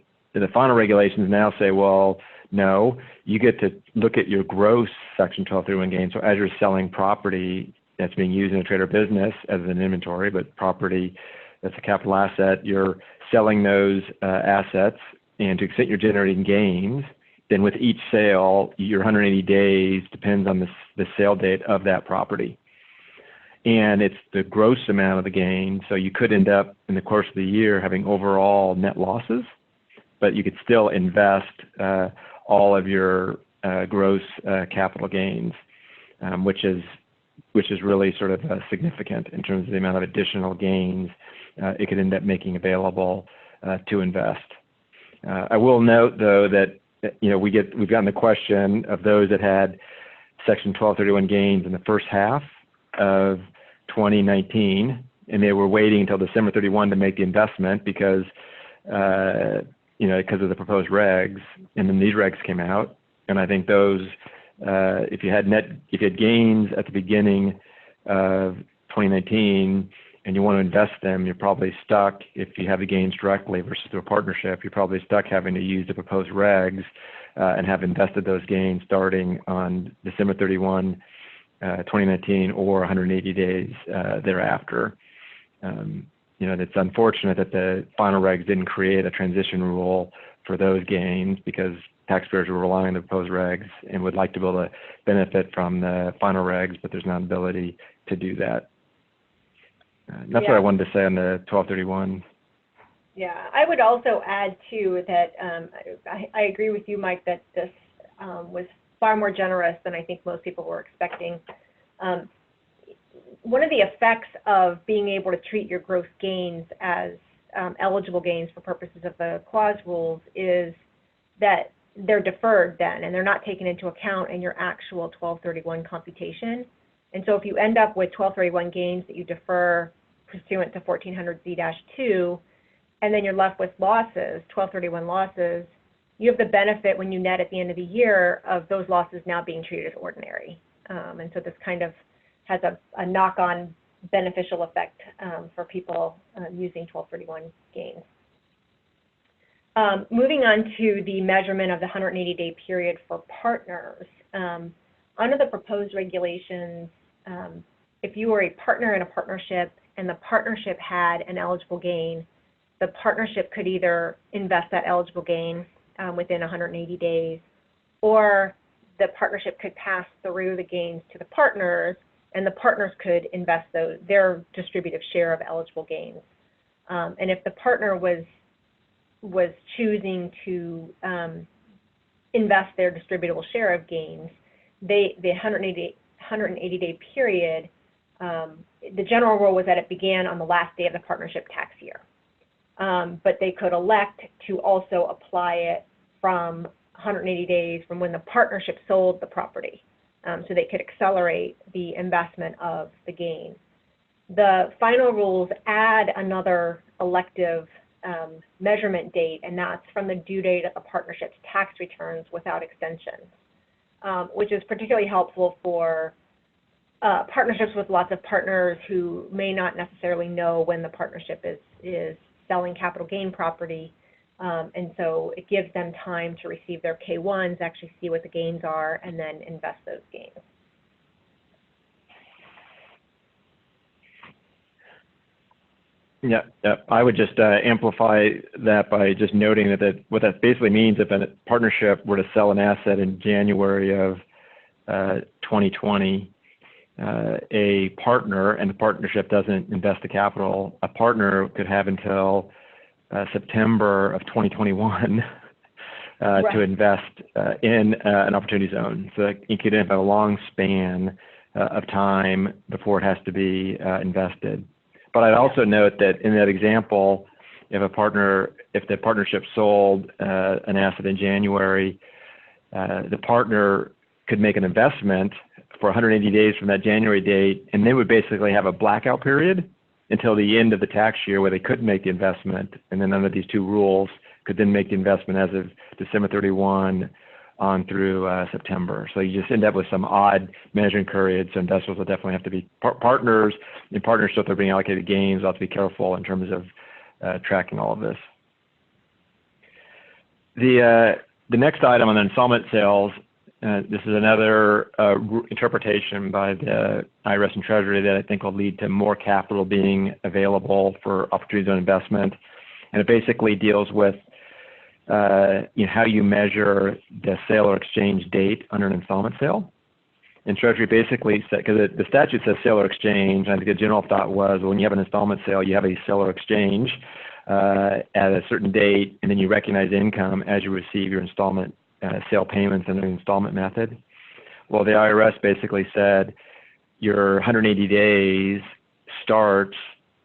Speaker 3: final regulations now say, well, no, you get to look at your gross Section 1231 gains. So as you're selling property that's being used in a trade or business as an inventory, but property that's a capital asset, you're selling those assets, and to the extent you're generating gains, then with each sale, your 180 days depends on the sale date of that property. And it's the gross amount of the gain, so you could end up in the course of the year having overall net losses, but you could still invest all of your gross capital gains, which is really sort of significant in terms of the amount of additional gains it could end up making available to invest. I will note, though, that we've gotten the question of those that had Section 1231 gains in the first half of 2019, and they were waiting until December 31 to make the investment because because of the proposed regs, and then these regs came out, and I think those, if you had gains at the beginning of 2019 and you want to invest them, you're probably stuck, if you have the gains directly versus through a partnership, you're probably stuck having to use the proposed regs and have invested those gains starting on December 31, 2019, or 180 days thereafter. It's unfortunate that the final regs didn't create a transition rule for those gains because taxpayers were relying on the proposed regs and would like to be able to benefit from the final regs, but there's not an ability to do that. That's what I wanted to say on the 1231.
Speaker 4: Yeah, I would also add too that I agree with you, Mike, that this was far more generous than I think most people were expecting. One of the effects of being able to treat your gross gains as eligible gains for purposes of the clause rules is that they're deferred then, and they're not taken into account in your actual 1231 computation. And so if you end up with 1231 gains that you defer pursuant to 1400Z-2, and then you're left with losses, 1231 losses, you have the benefit when you net at the end of the year of those losses now being treated as ordinary. And so this kind of has a knock-on beneficial effect for people using 1231 gains. Moving on to the measurement of the 180-day period for partners. Under the proposed regulations, if you were a partner in a partnership and the partnership had an eligible gain, the partnership could either invest that eligible gain within 180 days, or the partnership could pass through the gains to the partners, and the partners could invest their distributive share of eligible gains. And if the partner was choosing to invest their distributable share of gains, the 180-day period, the general rule was that it began on the last day of the partnership tax year. But they could elect to also apply it from 180 days from when the partnership sold the property. So they could accelerate the investment of the gain. The final rules add another elective measurement date, and that's from the due date of the partnership's tax returns without extension, which is particularly helpful for partnerships with lots of partners who may not necessarily know when the partnership is selling capital gain property. And so it gives them time to receive their K-1s, actually see what the gains are, and then invest those gains.
Speaker 3: Yeah, I would just amplify that by just noting that what that basically means, if a partnership were to sell an asset in January of 2020, a partner, and the partnership doesn't invest the capital, a partner could have until September of 2021 to invest in an opportunity zone. So it could have a long span of time before it has to be invested. But I'd also note that in that example, if the partnership sold an asset in January, the partner could make an investment for 180 days from that January date, and they would basically have a blackout period until the end of the tax year where they couldn't make the investment, and then under these two rules could then make the investment as of December 31 on through September. So you just end up with some odd measuring periods. So investors will definitely have to be partners. In partnership, if they're being allocated gains, they'll have to be careful in terms of tracking all of this. The next item on the installment sales, this is another interpretation by the IRS and Treasury that I think will lead to more capital being available for opportunities on investment. And it basically deals with how you measure the sale or exchange date under an installment sale. And Treasury basically said, because the statute says sale or exchange, and I think the general thought was, well, when you have an installment sale, you have a sale or exchange at a certain date, and then you recognize income as you receive your installment sale payments under the installment method. Well, the IRS basically said your 180 days starts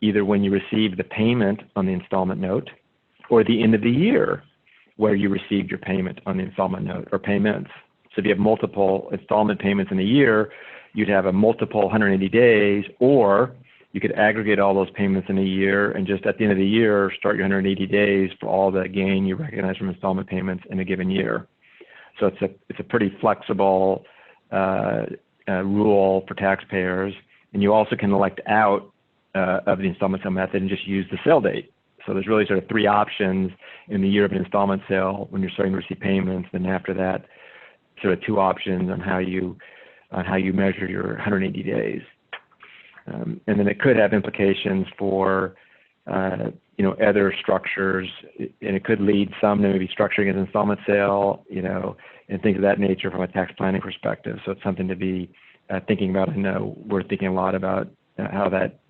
Speaker 3: either when you receive the payment on the installment note or the end of the year where you received your payment on the installment note or payments. So if you have multiple installment payments in a year, you'd have a multiple 180 days, or you could aggregate all those payments in a year and just at the end of the year start your 180 days for all the gain you recognize from installment payments in a given year. So it's a pretty flexible rule for taxpayers, and you also can elect out of the installment sale method and just use the sale date. So there's really sort of three options in the year of an installment sale when you're starting to receive payments. Then after that, sort of two options on how you measure your 180 days. And then it could have implications for other structures, and it could lead some to maybe structuring an installment sale, and things of that nature from a tax planning perspective. So it's something to be thinking about. I know we're thinking a lot about how that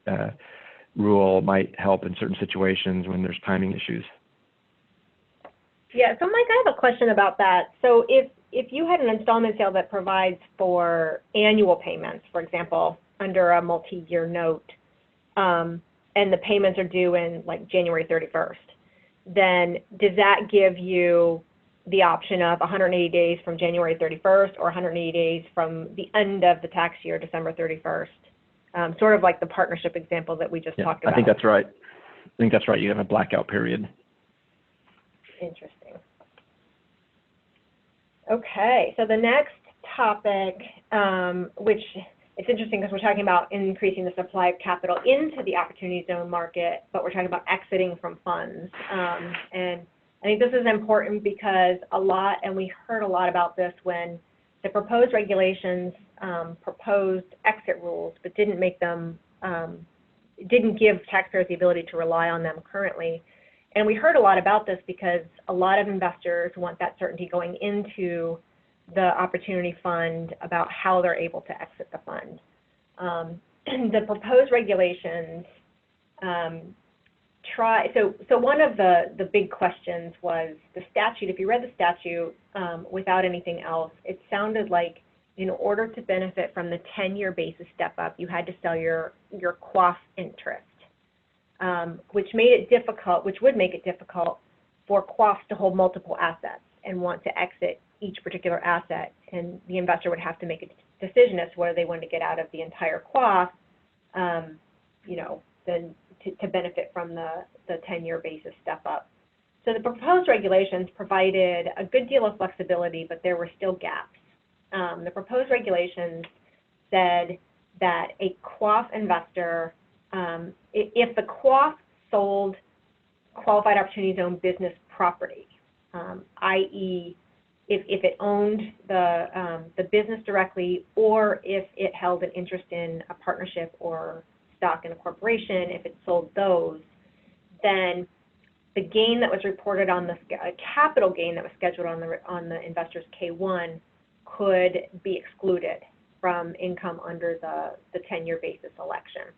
Speaker 3: rule might help in certain situations when there's timing issues.
Speaker 4: Yeah, so Mike, I have a question about that. So if you had an installment sale that provides for annual payments, for example, under a multi-year note, and the payments are due in like January 31st, then does that give you the option of 180 days from January 31st or 180 days from the end of the tax year, December 31st? Sort of like the partnership example that we just talked about.
Speaker 3: I think that's right. You have a blackout period.
Speaker 4: Interesting. Okay, so the next topic, which it's interesting because we're talking about increasing the supply of capital into the opportunity zone market, but we're talking about exiting from funds. And I think this is important because we heard a lot about this when the proposed regulations proposed exit rules, but didn't give taxpayers the ability to rely on them currently. And we heard a lot about this because a lot of investors want that certainty going into the opportunity fund about how they're able to exit the fund. The proposed regulations so one of the big questions was the statute. If you read the statute without anything else, it sounded like in order to benefit from the 10-year basis step up, you had to sell your quaff interest, which would make it difficult for quaffs to hold multiple assets and want to exit each particular asset, and the investor would have to make a decision as to whether they wanted to get out of the entire quaff, then to benefit from the 10-year basis step up. So the proposed regulations provided a good deal of flexibility, but there were still gaps. The proposed regulations said that a quaff investor, if the quaff sold qualified opportunity zone business property, i.e., if it owned the business directly, or if it held an interest in a partnership or stock in a corporation, if it sold those, then the gain that was reported on the capital gain that was scheduled on the investor's K-1 could be excluded from income under the 10-year basis election.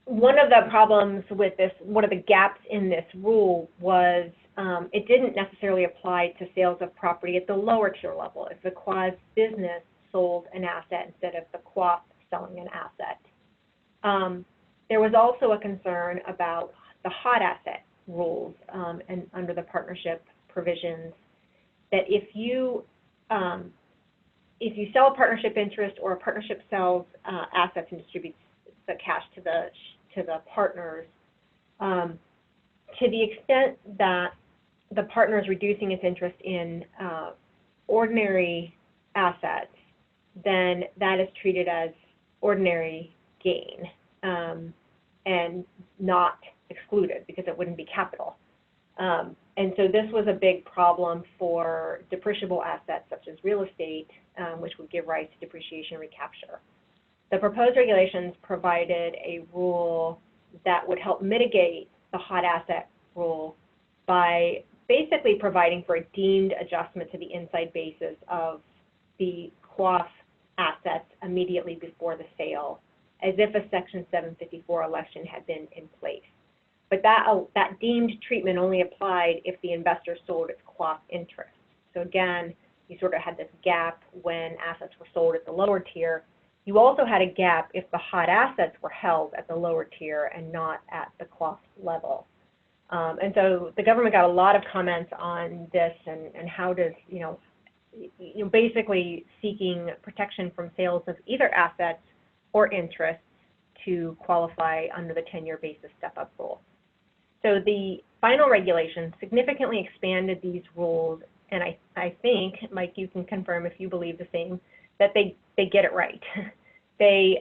Speaker 4: One of the problems with this, one of the gaps in this rule was it didn't necessarily apply to sales of property at the lower tier level. If the quasi business sold an asset instead of the quaff selling an asset. There was also a concern about the hot asset rules and under the partnership provisions, that if you sell a partnership interest or a partnership sells assets and distributes the cash to the partners, to the extent that the partner is reducing its interest in ordinary assets, then that is treated as ordinary gain and not excluded because it wouldn't be capital. And so this was a big problem for depreciable assets such as real estate, which would give rise to depreciation recapture. The proposed regulations provided a rule that would help mitigate the hot asset rule by basically providing for a deemed adjustment to the inside basis of the quaff assets immediately before the sale, as if a Section 754 election had been in place. But that deemed treatment only applied if the investor sold its quaff interest. So again, you sort of had this gap when assets were sold at the lower tier. You also had a gap if the hot assets were held at the lower tier and not at the quaff level. And so the government got a lot of comments on this and how does, basically seeking protection from sales of either assets or interests to qualify under the 10-year basis step-up rule. So the final regulations significantly expanded these rules, and I think, Mike, you can confirm if you believe the same, that they get it right. They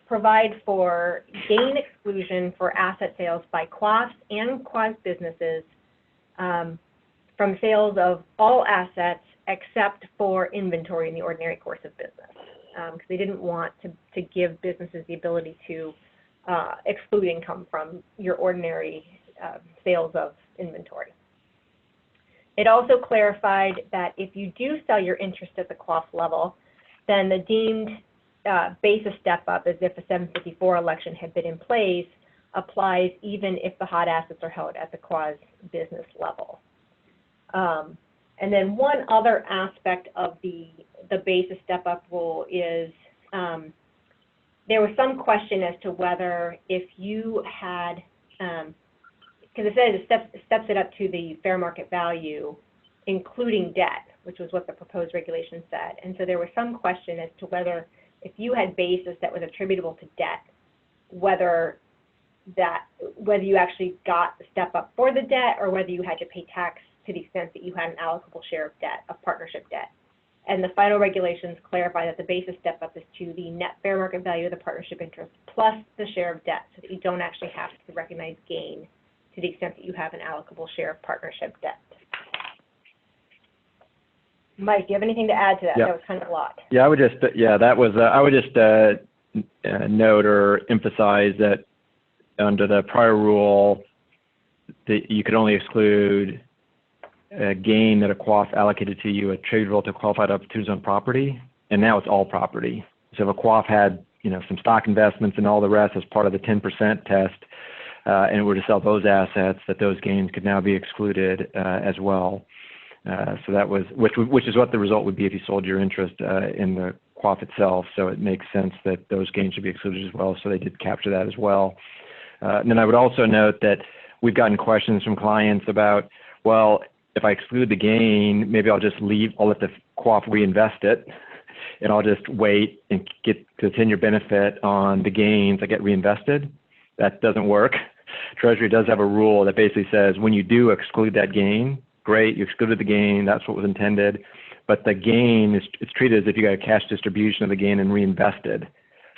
Speaker 4: provide for gain exclusion for asset sales by QAFs and quasi businesses from sales of all assets except for inventory in the ordinary course of business, because they didn't want to give businesses the ability to exclude income from your ordinary sales of inventory. It also clarified that if you do sell your interest at the QAF level, then the deemed basis step-up, as if a 754 election had been in place, applies even if the hot assets are held at the quasi-business level. And then one other aspect of the basis step-up rule is there was some question as to whether if you had, because it says it steps it up to the fair market value, including debt, which was what the proposed regulation said. And so there was some question as to whether if you had basis that was attributable to debt, whether you actually got the step up for the debt or whether you had to pay tax to the extent that you had an allocable share of debt, of partnership debt. And the final regulations clarify that the basis step up is to the net fair market value of the partnership interest plus the share of debt, so that you don't actually have to recognize gain to the extent that you have an allocable share of partnership debt. Mike, do you have anything to add to that?
Speaker 3: Yeah.
Speaker 4: That was kind of a lot.
Speaker 3: Yeah, I would just, I would just note or emphasize that under the prior rule, that you could only exclude a gain that a QAF allocated to you attributable to qualified opportunities on property, and now it's all property. So if a QAF had, some stock investments and all the rest as part of the 10% test, and were to sell those assets, that those gains could now be excluded as well. So that was, which is what the result would be if you sold your interest in the QAF itself. So it makes sense that those gains should be excluded as well. So they did capture that as well. And then I would also note that we've gotten questions from clients about, well, if I exclude the gain, maybe I'll just I'll let the QAF reinvest it, and I'll just wait and get the 10-year benefit on the gains that get reinvested. That doesn't work. Treasury does have a rule that basically says when you do exclude that gain, great, you excluded the gain, that's what was intended, but the gain it's treated as if you got a cash distribution of the gain and reinvested.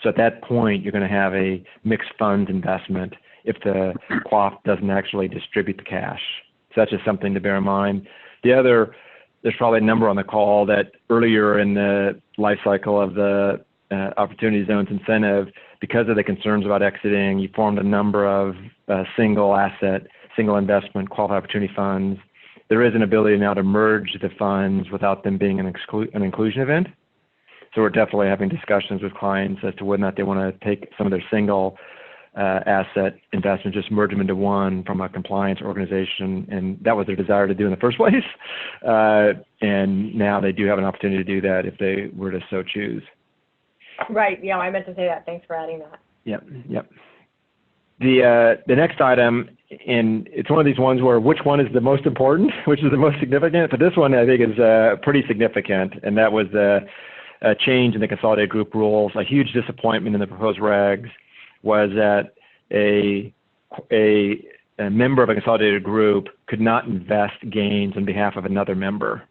Speaker 3: So at that point, you're going to have a mixed funds investment if the QAF doesn't actually distribute the cash. So that's just something to bear in mind. The other, there's probably a number on the call that earlier in the life cycle of the Opportunity Zones incentive, because of the concerns about exiting, you formed a number of single asset, single investment qualified opportunity funds. There is an ability now to merge the funds without them being an inclusion event. So we're definitely having discussions with clients as to whether or not they want to take some of their single asset investments, just merge them into one from a compliance organization, and that was their desire to do in the first place. And now they do have an opportunity to do that if they were to so choose.
Speaker 4: Right. Yeah, I meant to say that. Thanks for adding that.
Speaker 3: Yep. The next item, and it's one of these ones where which one is the most important, which is the most significant, but this one I think is pretty significant, and that was a change in the Consolidated Group rules. A huge disappointment in the proposed regs was that a member of a consolidated group could not invest gains on behalf of another member.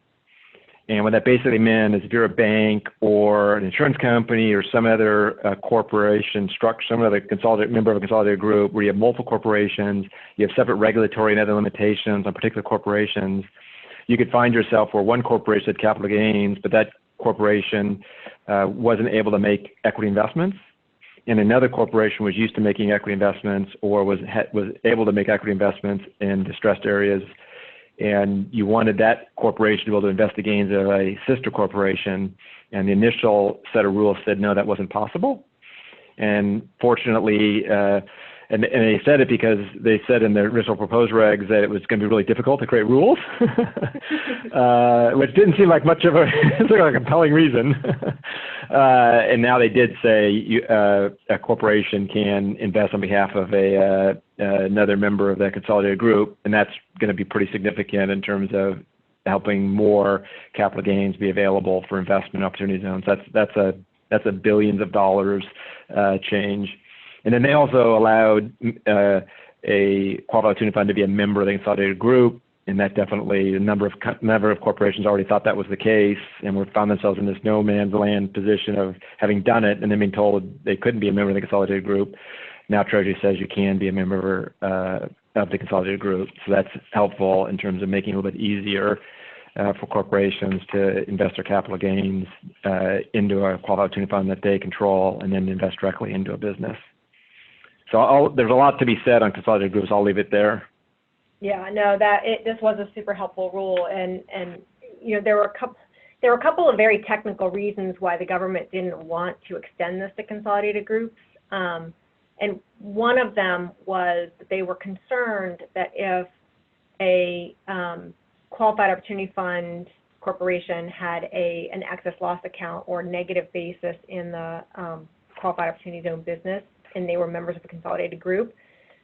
Speaker 3: And what that basically meant is if you're a bank or an insurance company or some other corporation structure, some other member of a consolidated group where you have multiple corporations, you have separate regulatory and other limitations on particular corporations, you could find yourself where one corporation had capital gains, but that corporation wasn't able to make equity investments, and another corporation was used to making equity investments or was able to make equity investments in distressed areas, and you wanted that corporation to be able to invest the gains of a sister corporation, and the initial set of rules said no, that wasn't possible. And fortunately, And they said it because they said in their original proposed regs that it was going to be really difficult to create rules, which didn't seem like much of a, like a compelling reason. And now they did say a corporation can invest on behalf of another member of that consolidated group, and that's going to be pretty significant in terms of helping more capital gains be available for investment opportunity zones. That's a billions of dollars change. And then they also allowed a qualified opportunity fund to be a member of the consolidated group, and that definitely a number of corporations already thought that was the case, and were found themselves in this no man's land position of having done it and then being told they couldn't be a member of the consolidated group. Now Treasury says you can be a member of the consolidated group, so that's helpful in terms of making it a little bit easier for corporations to invest their capital gains into a qualified opportunity fund that they control and then invest directly into a business. So there's a lot to be said on consolidated groups. I'll leave it there.
Speaker 4: Yeah, no, this was a super helpful rule, and you know, there were a couple of very technical reasons why the government didn't want to extend this to consolidated groups. And one of them was that they were concerned that if a qualified opportunity fund corporation had an excess loss account or negative basis in the qualified opportunity zone business, and they were members of a consolidated group,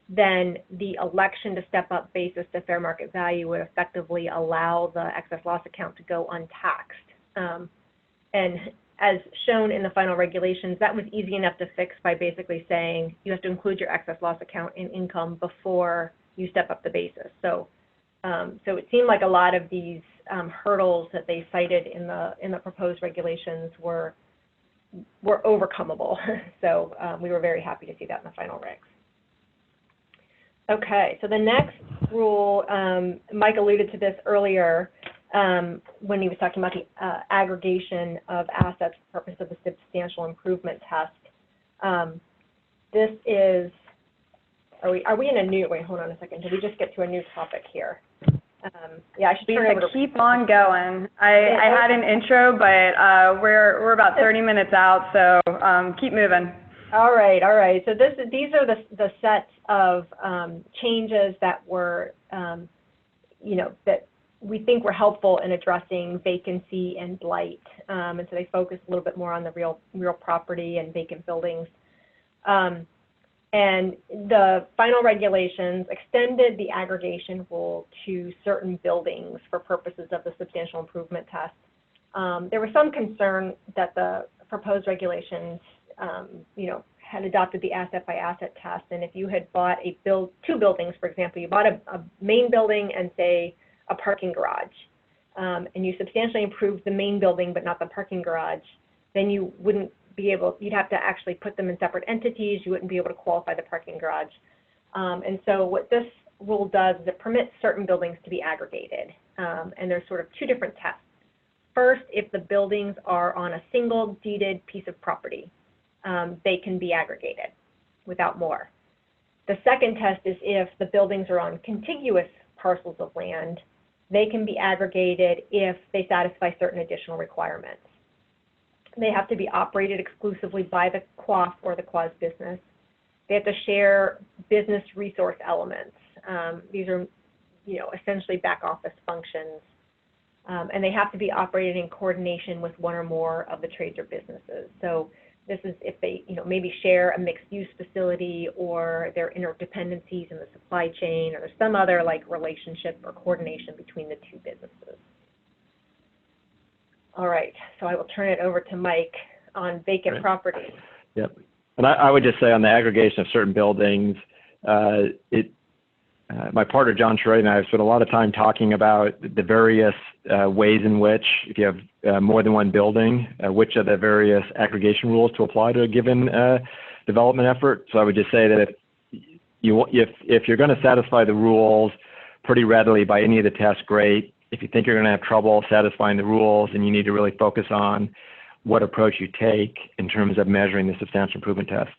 Speaker 4: then the election to step up basis to fair market value would effectively allow the excess loss account to go untaxed. And as shown in the final regulations, that was easy enough to fix by basically saying you have to include your excess loss account in income before you step up the basis. So it seemed like a lot of these hurdles that they cited in the proposed regulations were overcomable. So we were very happy to see that in the final regs. Okay, so the next rule, Mike alluded to this earlier when he was talking about the aggregation of assets for the purpose of the substantial improvement test. This is, are we in a new, wait, hold on a second, did we just get to a new topic here? Yeah, I should turn over to
Speaker 2: keep on going. I had an intro, but we're about 30 minutes out, so keep moving.
Speaker 4: All right. So these are the sets of changes that were, that we think were helpful in addressing vacancy and blight. And so they focus a little bit more on the real property and vacant buildings. And the final regulations extended the aggregation rule to certain buildings for purposes of the substantial improvement test. There was some concern that the proposed regulations, had adopted the asset-by-asset test, and if you had bought two buildings, for example, you bought a main building and, say, a parking garage, and you substantially improved the main building but not the parking garage, then you wouldn't be able, you'd have to actually put them in separate entities, you wouldn't be able to qualify the parking garage. And so what this rule does is it permits certain buildings to be aggregated, and there's sort of two different tests. First, if the buildings are on a single deeded piece of property, they can be aggregated without more. The second test is if the buildings are on contiguous parcels of land, they can be aggregated if they satisfy certain additional requirements. They have to be operated exclusively by the QOF or the quasi business. They have to share business resource elements. These are, essentially back office functions. And they have to be operated in coordination with one or more of the trades or businesses. So this is if they, maybe share a mixed-use facility, or there are interdependencies in the supply chain, or there's some other relationship or coordination between the two businesses. All right, so I will turn it over to Mike on vacant property.
Speaker 3: Yep, and I would just say on the aggregation of certain buildings, my partner John Schroeder and I have spent a lot of time talking about the various ways in which, if you have more than one building, which are the various aggregation rules to apply to a given development effort. So I would just say that if you're going to satisfy the rules pretty readily by any of the tests, great. If you think you're going to have trouble satisfying the rules, and you need to really focus on what approach you take in terms of measuring the substantial improvement test.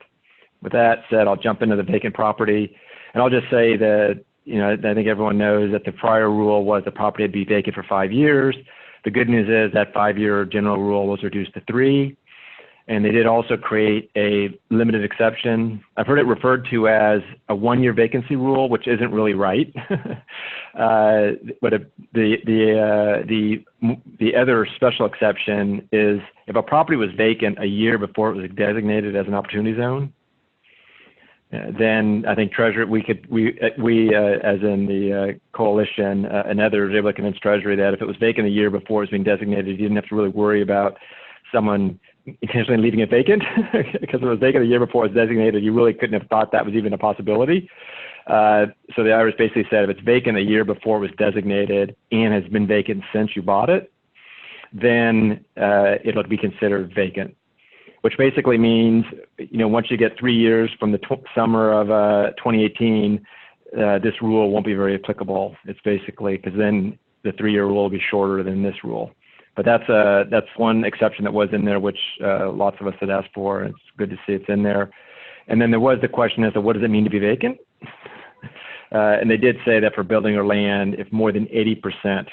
Speaker 3: With that said, I'll jump into the vacant property. And I'll just say that, I think everyone knows that the prior rule was the property had to be vacant for 5 years. The good news is that 5-year general rule was reduced to 3. And they did also create a limited exception. I've heard it referred to as a 1-year vacancy rule, which isn't really right. But the other special exception is if a property was vacant a year before it was designated as an opportunity zone, then I think Treasury, we as in the coalition and others, able to convince Treasury that if it was vacant a year before it was being designated, you didn't have to really worry about someone intentionally leaving it vacant because it was vacant a year before it was designated. You really couldn't have thought that was even a possibility. So the IRS basically said if it's vacant a year before it was designated and has been vacant since you bought it, then it'll be considered vacant, which basically means, once you get 3 years from the summer of 2018, this rule won't be very applicable. It's basically because then the 3-year rule will be shorter than this rule. But that's one exception that was in there, which lots of us had asked for, and it's good to see it's in there. And then there was the question as to what does it mean to be vacant? And they did say that for building or land, if more than 80%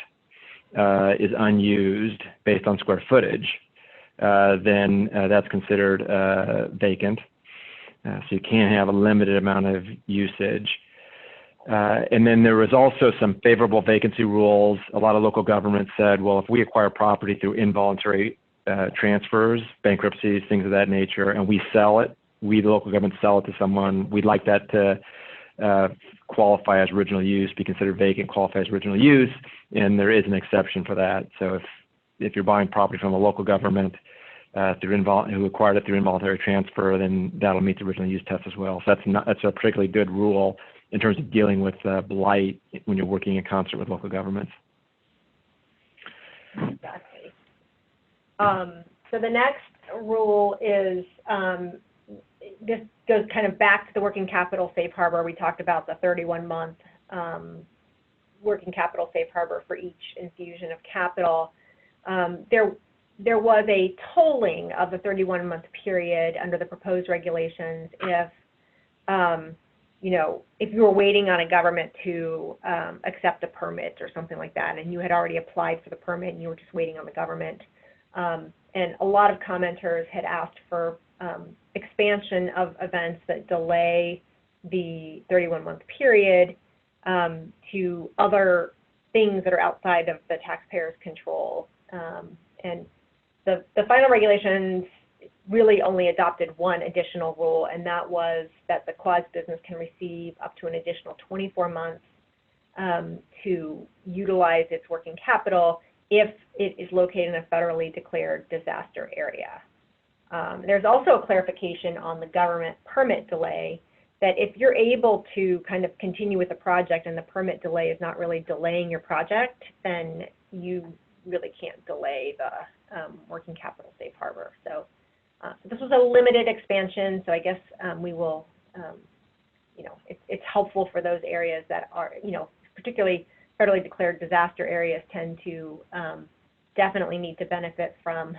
Speaker 3: is unused based on square footage, then that's considered vacant. So you can't have a limited amount of usage. And then there was also some favorable vacancy rules. A lot of local governments said, well, if we acquire property through involuntary transfers, bankruptcies, things of that nature, and we sell it, we, the local government, sell it to someone, we'd like that to qualify as original use, be considered vacant, qualify as original use, and there is an exception for that. So if you're buying property from a local government who acquired it through involuntary transfer, then that'll meet the original use test as well. So that's a particularly good rule in terms of dealing with blight when you're working in concert with local governments.
Speaker 4: Exactly. So the next rule is, this goes kind of back to the working capital safe harbor. We talked about the 31-month working capital safe harbor for each infusion of capital. There was a tolling of the 31-month period under the proposed regulations if you were waiting on a government to accept a permit or something like that, and you had already applied for the permit and you were just waiting on the government. And a lot of commenters had asked for expansion of events that delay the 31-month period to other things that are outside of the taxpayer's control. And the final regulations really only adopted one additional rule, and that was that the quasi business can receive up to an additional 24 months to utilize its working capital if it is located in a federally declared disaster area. There's also a clarification on the government permit delay, that if you're able to kind of continue with the project and the permit delay is not really delaying your project, then you really can't delay the working capital safe harbor. So this was a limited expansion, so I guess we will, it's helpful for those areas that are, particularly federally declared disaster areas tend to definitely need to benefit from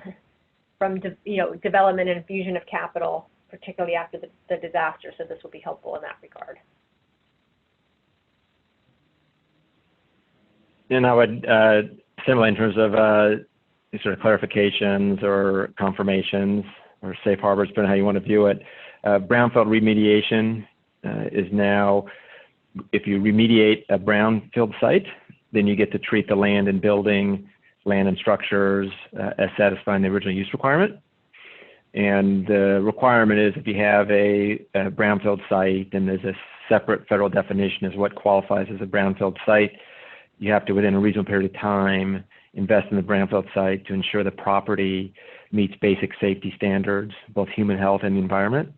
Speaker 4: development and infusion of capital, particularly after the disaster, so this will be helpful in that regard.
Speaker 3: And I would, similarly in terms of sort of clarifications or confirmations or safe harbors, depending on how you want to view it, brownfield remediation is now, if you remediate a brownfield site, then you get to treat the land and building, land and structures as satisfying the original use requirement. And the requirement is if you have a brownfield site, then there's a separate federal definition as what qualifies as a brownfield site. You have to, within a reasonable period of time, invest in the brownfield site to ensure the property meets basic safety standards, both human health and the environment.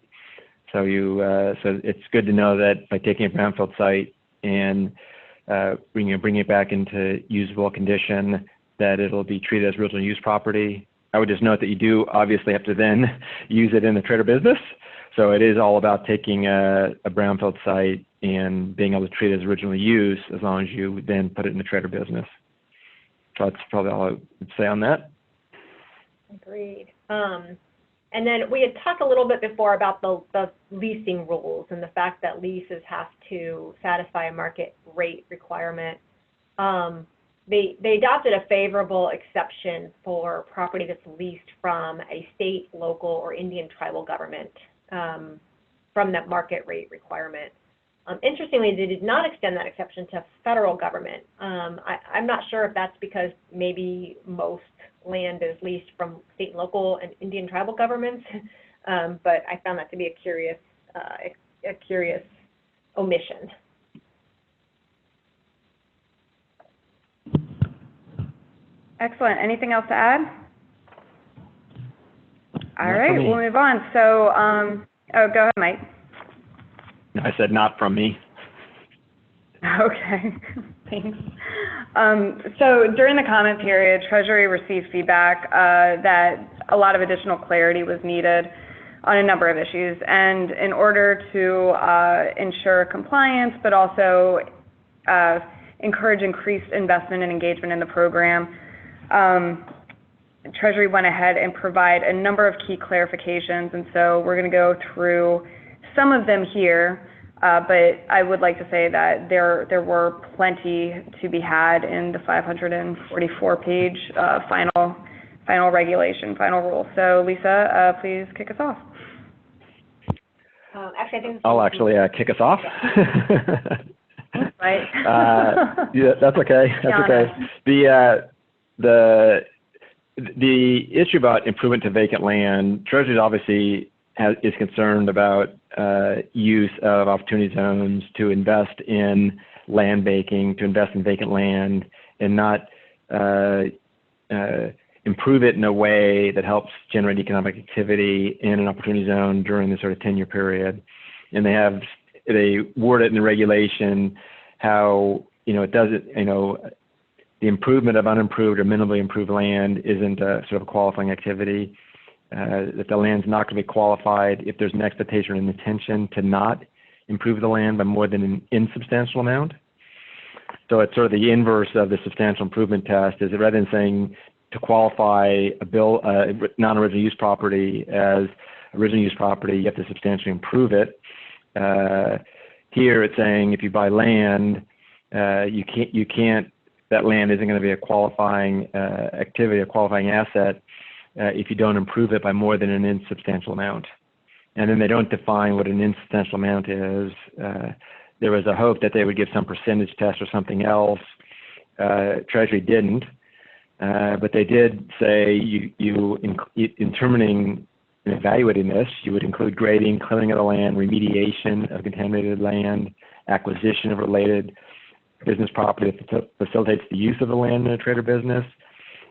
Speaker 3: So so it's good to know that by taking a brownfield site and bringing it back into usable condition, that it'll be treated as original use property. I would just note that you do obviously have to then use it in the trader business. So it is all about taking a brownfield site and being able to treat it as original use as long as you then put it in the trader business. So that's probably all I would say on that.
Speaker 4: Agreed. And then we had talked a little bit before about the leasing rules and the fact that leases have to satisfy a market rate requirement. they adopted a favorable exception for property that's leased from a state, local, or Indian tribal government from that market rate requirement. Interestingly, they did not extend that exception to federal government. I'm not sure if that's because maybe most land is leased from state and local and Indian tribal governments, but I found that to be a curious omission.
Speaker 2: Excellent. Anything else to add? All right, we'll move on. So, oh, go ahead, Mike.
Speaker 3: I said not from me.
Speaker 2: Okay, thanks. So during the comment period, Treasury received feedback that a lot of additional clarity was needed on a number of issues. And in order to ensure compliance, but also encourage increased investment and engagement in the program, Treasury went ahead and provide a number of key clarifications. And so we're going to go through some of them here. But I would like to say that there were plenty to be had in the 544-page final regulation, final rule. So Lisa, please kick us off.
Speaker 4: Actually, I think
Speaker 3: I'll actually kick us off.
Speaker 2: Right.
Speaker 3: Yeah, that's okay. That's okay. The issue about improvement to vacant land, Treasury obviously is concerned about use of opportunity zones to invest in land banking, to invest in vacant land, and not improve it in a way that helps generate economic activity in an opportunity zone during the sort of 10-year period. And they word it in the regulation how, it doesn't, the improvement of unimproved or minimally improved land isn't a sort of a qualifying activity. That the land's not going to be qualified if there's an expectation or an intention to not improve the land by more than an insubstantial amount. So it's sort of the inverse of the substantial improvement test, is that rather than saying to qualify a non-original use property as original use property, you have to substantially improve it. Here it's saying if you buy land, you can't, that land isn't going to be a qualifying activity, a qualifying asset, if you don't improve it by more than an insubstantial amount. And then they don't define what an insubstantial amount is. There was a hope that they would give some percentage test or something else. Treasury didn't, but they did say in determining and evaluating this, you would include grading, clearing of the land, remediation of contaminated land, acquisition of related business property that facilitates the use of the land in a trade or business.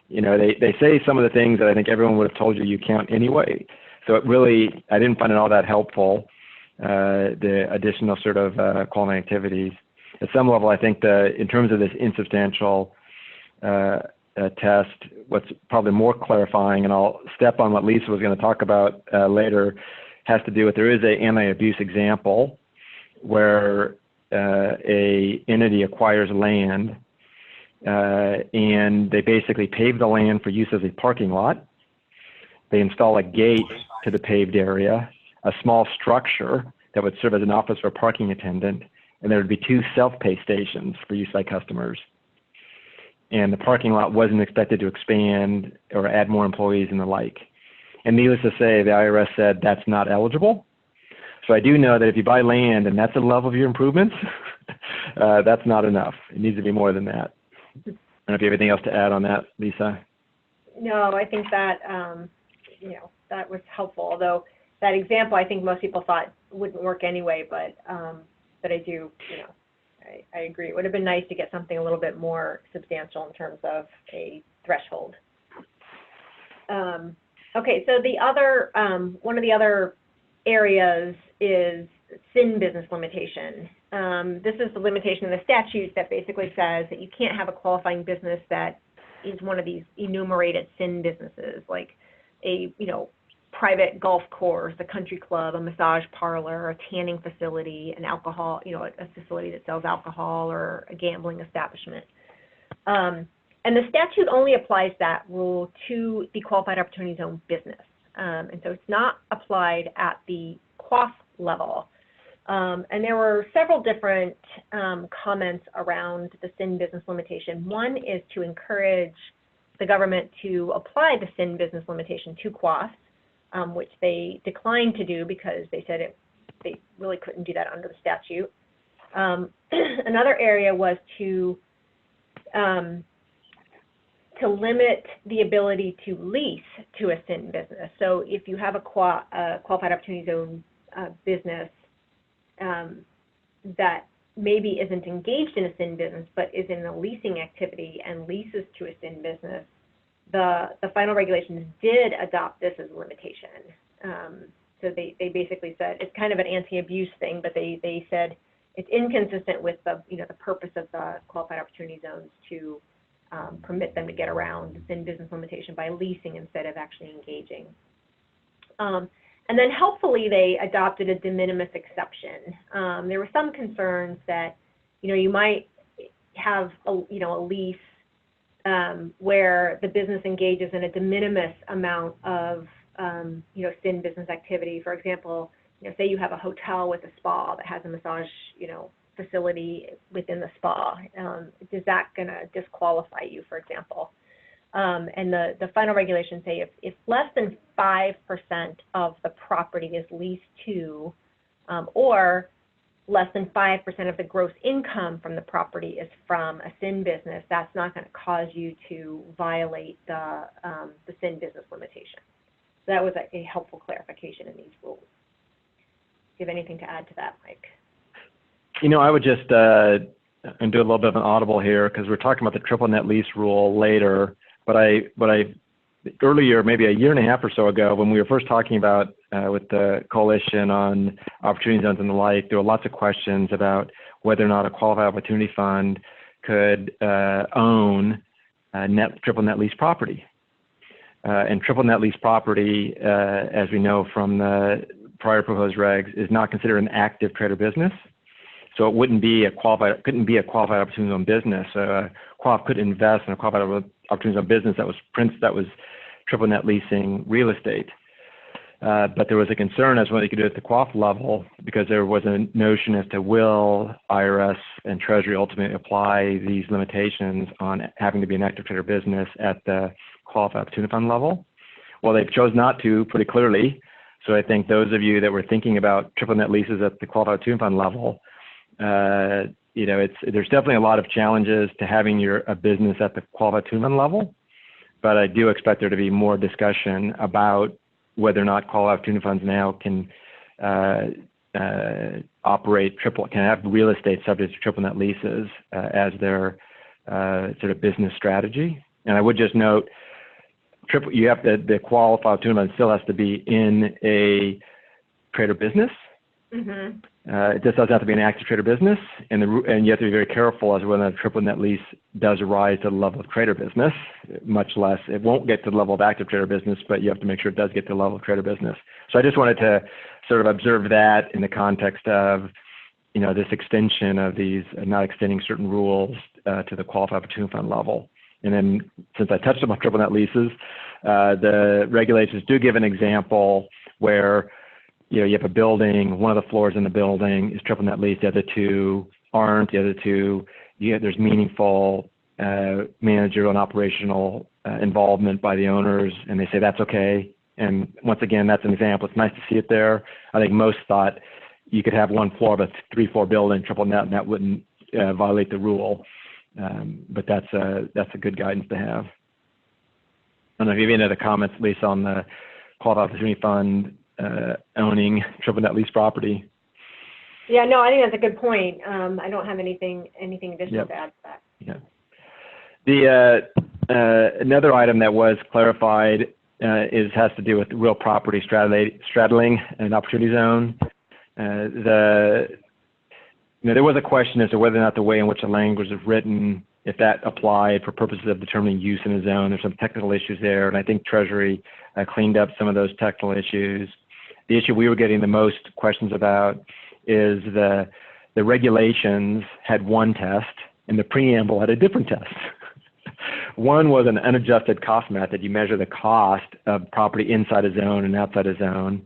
Speaker 3: They say some of the things that I think everyone would have told you count anyway. So it really, I didn't find it all that helpful, the additional sort of qualifying activities. At some level, I think in terms of this insubstantial test, what's probably more clarifying, and I'll step on what Lisa was going to talk about later, has to do with there is an anti-abuse example where a entity acquires land and they basically pave the land for use as a parking lot. They install a gate to the paved area, a small structure that would serve as an office for a parking attendant, and there would be 2 self-pay stations for use by customers. And the parking lot wasn't expected to expand or add more employees and the like. And needless to say, the IRS said that's not eligible. So I do know that if you buy land and that's the level of your improvements, that's not enough. It needs to be more than that. I don't know if you have anything else to add on that, Lisa.
Speaker 4: No, I think that, that was helpful. Although that example, I think most people thought wouldn't work anyway, but I do, I agree. It would have been nice to get something a little bit more substantial in terms of a threshold. Okay, so the other, one of the other areas is sin business limitation. This is the limitation in the statute that basically says that you can't have a qualifying business that is one of these enumerated sin businesses, like a, private golf course, a country club, a massage parlor, a tanning facility, an alcohol, a facility that sells alcohol, or a gambling establishment. And the statute only applies that rule to the qualified opportunity zone business. And so it's not applied at the QOF level. And there were several different comments around the sin business limitation. One is to encourage the government to apply the sin business limitation to QOFs, which they declined to do because they said they really couldn't do that under the statute. Another area was to limit the ability to lease to a sin business. So if you have a qualified opportunity zone business that maybe isn't engaged in a sin business but is in a leasing activity and leases to a sin business, the final regulations did adopt this as a limitation. So they basically said it's kind of an anti-abuse thing, but they said it's inconsistent with the the purpose of the qualified opportunity zones to permit them to get around the sin business limitation by leasing instead of actually engaging. And then helpfully they adopted a de minimis exception. There were some concerns that you might have a lease where the business engages in a de minimis amount of sin business activity. For example, say you have a hotel with a spa that has a massage facility within the spa. Is that going to disqualify you, for example? And the final regulations say if less than 5% of the property is leased to, or less than 5% of the gross income from the property is from a sin business, that's not going to cause you to violate the sin business limitation. So that was a helpful clarification in these rules. Do you have anything to add to that, Mike?
Speaker 3: I would just and do a little bit of an audible here because we're talking about the triple net lease rule later. But I earlier, maybe a year and a half or so ago, when we were first talking about with the coalition on opportunity zones and the like, there were lots of questions about whether or not a qualified opportunity fund could own triple net lease property. And triple net lease property, as we know from the prior proposed regs, is not considered an active trader business. So it couldn't be a qualified opportunity zone business. QOF could invest in a qualified opportunity zone business that was triple net leasing real estate. But there was a concern as to whether you could do it at the QOF level because there was a notion as to will IRS and Treasury ultimately apply these limitations on having to be an active trader business at the qualified opportunity fund level. Well, they chose not to pretty clearly. So I think those of you that were thinking about triple net leases at the qualified opportunity fund level, there's definitely a lot of challenges to having a business at the qualified opportunity fund level, but I do expect there to be more discussion about whether or not qualified opportunity funds now can can have real estate subject to triple net leases as their sort of business strategy. And I would just note, the qualified opportunity fund still has to be in a trader business. Mm-hmm. It just doesn't have to be an active trader business, and you have to be very careful as to whether a triple net lease does rise to the level of trader business, much less, it won't get to the level of active trader business, but you have to make sure it does get to the level of trader business. So I just wanted to sort of observe that in the context of, this extension of these, not extending certain rules to the qualified opportunity fund level. And then since I touched on triple net leases, the regulations do give an example where you have a building, one of the floors in the building is triple net lease, the other two aren't, the other two, there's meaningful managerial and operational involvement by the owners, and they say that's okay. And once again, that's an example. It's nice to see it there. I think most thought you could have one floor of a 3-floor building, triple net, and that wouldn't violate the rule. But that's a good guidance to have. I don't know if you have any other comments, Lisa, on the qualified opportunity fund owning triple net lease property.
Speaker 4: Yeah, no, I think that's a good point. I don't have anything additional to add to that.
Speaker 3: Yeah. Another item that was clarified has to do with real property straddling an opportunity zone. There was a question as to whether or not the way in which the language is written, if that applied for purposes of determining use in a zone. There's some technical issues there, and I think Treasury cleaned up some of those technical issues. The issue we were getting the most questions about is the regulations had one test, and the preamble had a different test. One was an unadjusted cost method. You measure the cost of property inside a zone and outside a zone.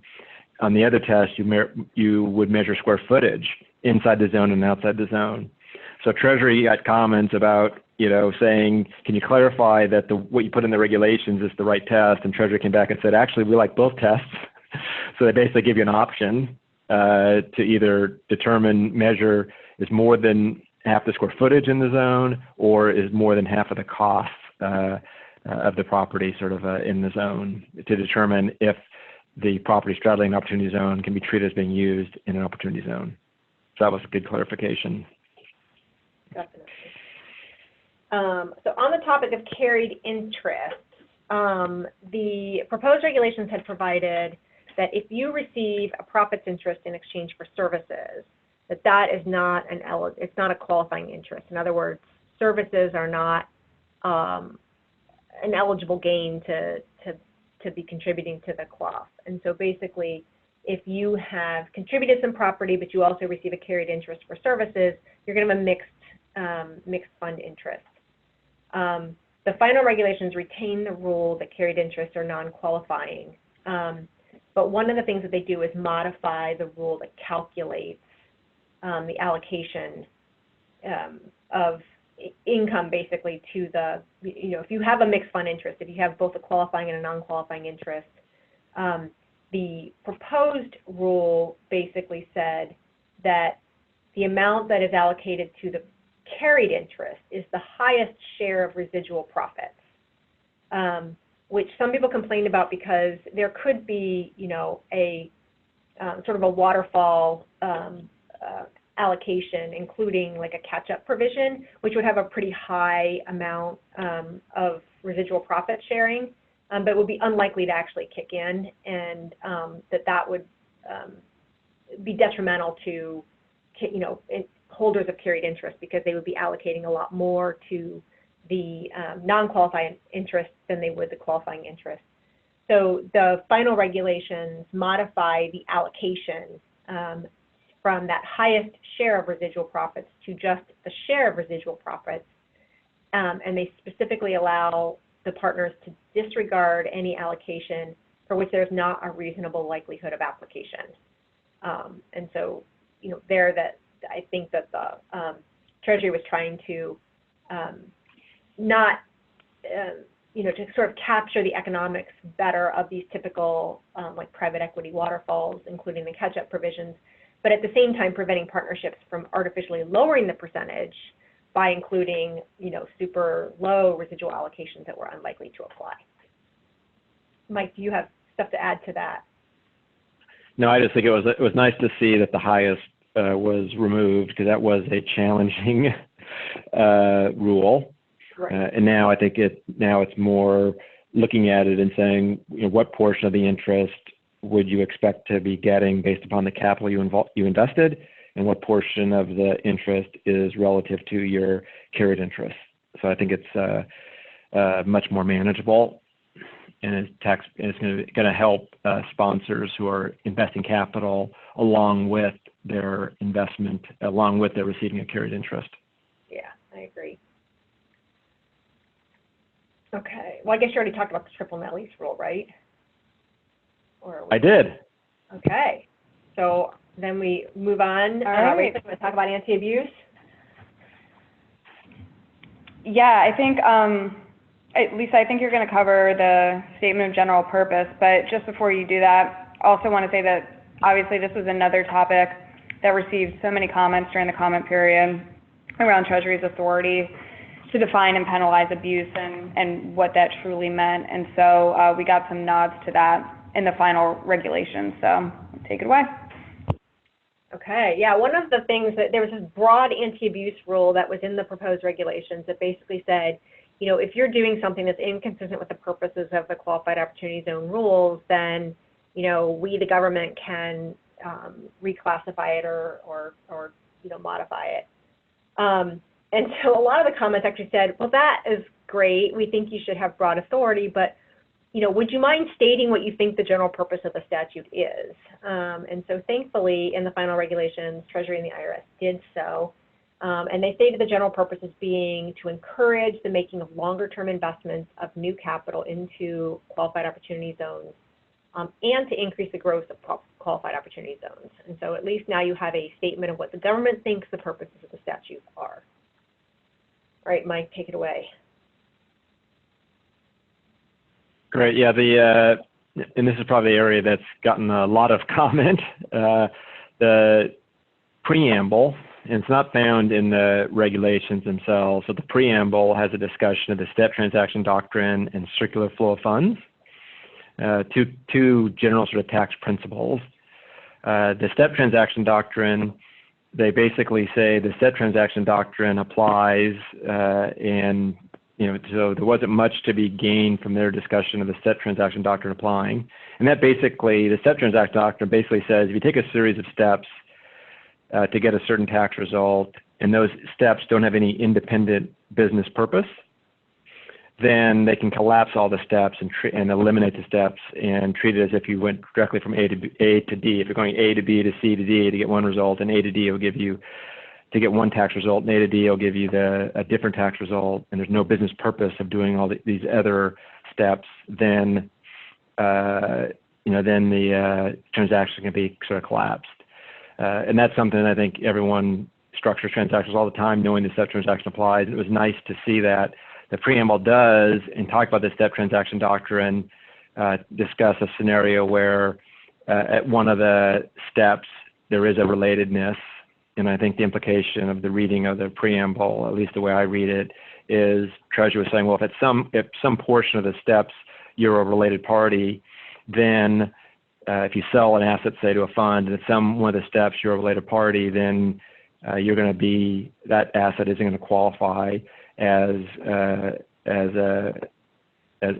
Speaker 3: on the other test, you would measure square footage inside the zone and outside the zone. So Treasury got comments about, saying, can you clarify that what you put in the regulations is the right test? And Treasury came back and said, actually, we like both tests. So they basically give you an option to either measure is more than half the square footage in the zone, or is more than half of the cost of the property sort of in the zone, to determine if the property straddling an opportunity zone can be treated as being used in an opportunity zone. So that was a good clarification.
Speaker 4: Definitely. So on the topic of carried interest, the proposed regulations had provided that if you receive a profits interest in exchange for services, that is not it's not a qualifying interest. In other words, services are not an eligible gain to be contributing to the CLOF. And so basically, if you have contributed some property, but you also receive a carried interest for services, you're going to have a mixed fund interest. The final regulations retain the rule that carried interests are non-qualifying. But one of the things that they do is modify the rule that calculates the allocation of income basically to the, if you have a mixed fund interest, if you have both a qualifying and a non-qualifying interest, the proposed rule basically said that the amount that is allocated to the carried interest is the highest share of residual profits, which some people complained about because there could be, a sort of a waterfall allocation, including like a catch-up provision, which would have a pretty high amount of residual profit sharing, but would be unlikely to actually kick in, and that would be detrimental to, holders of carried interest, because they would be allocating a lot more to the non-qualifying interest than they would the qualifying interest. So the final regulations modify the allocation from that highest share of residual profits to just the share of residual profits, and they specifically allow the partners to disregard any allocation for which there's not a reasonable likelihood of application. And so, I think that the Treasury was trying to not, to sort of capture the economics better of these typical like private equity waterfalls, including the catch-up provisions, but at the same time preventing partnerships from artificially lowering the percentage by including, super low residual allocations that were unlikely to apply. Mike, do you have stuff to add to that?
Speaker 3: No, I just think it was nice to see that the highest was removed, because that was a challenging rule.
Speaker 4: Right.
Speaker 3: And now I think it's more looking at it and saying, what portion of the interest would you expect to be getting based upon the capital you invested, and what portion of the interest is relative to your carried interest. So I think it's much more manageable, and it's going to help sponsors who are investing capital along with their investment, along with their receiving a carried interest.
Speaker 4: Yeah, I agree. Okay. Well, I guess you already talked about the triple net lease rule, right?
Speaker 3: I did.
Speaker 4: Okay. So then we move on.
Speaker 2: All right.
Speaker 4: Rachel, you want to talk about anti-abuse?
Speaker 2: Yeah, I think, Lisa, I think you're going to cover the statement of general purpose, but just before you do that, I also want to say that obviously this was another topic that received so many comments during the comment period around Treasury's authority to define and penalize abuse and what that truly meant. And so we got some nods to that in the final regulations. So take it away.
Speaker 4: Okay, yeah, one of the things that there was this broad anti-abuse rule that was in the proposed regulations that basically said, if you're doing something that's inconsistent with the purposes of the Qualified Opportunity Zone rules, then, we, the government, can reclassify it or modify it. And so a lot of the comments actually said, well, that is great. We think you should have broad authority, but, would you mind stating what you think the general purpose of the statute is? And so thankfully, in the final regulations, Treasury and the IRS did so. And they stated the general purpose as being to encourage the making of longer-term investments of new capital into qualified opportunity zones, and to increase the growth of qualified opportunity zones. And so at least now you have a statement of what the government thinks the purposes of the statute are. All right, Mike, take it away.
Speaker 3: Great. Yeah, and this is probably the area that's gotten a lot of comment. The preamble, and it's not found in the regulations themselves. So the preamble has a discussion of the step transaction doctrine and circular flow of funds, two general sort of tax principles. The step transaction doctrine, they basically say the step transaction doctrine applies, and so there wasn't much to be gained from their discussion of the step transaction doctrine applying. And that basically, the step transaction doctrine basically says if you take a series of steps to get a certain tax result, and those steps don't have any independent business purpose, then they can collapse all the steps and eliminate the steps and treat it as if you went directly from A to D. If you're going A to B to C to D to get one result, and A to D will give you to get one tax result, and A to D will give you a different tax result, and there's no business purpose of doing all these other steps, then then the transaction can be sort of collapsed. And that's something I think everyone structures transactions all the time, knowing the step transaction applies. It was nice to see that the preamble does, and talk about the step transaction doctrine, discuss a scenario where at one of the steps there is a relatedness. And I think the implication of the reading of the preamble, at least the way I read it, is Treasury was saying, well, if some portion of the steps you're a related party, then if you sell an asset, say, to a fund, and at one of the steps you're a related party, then you're going to be, that asset isn't going to qualify as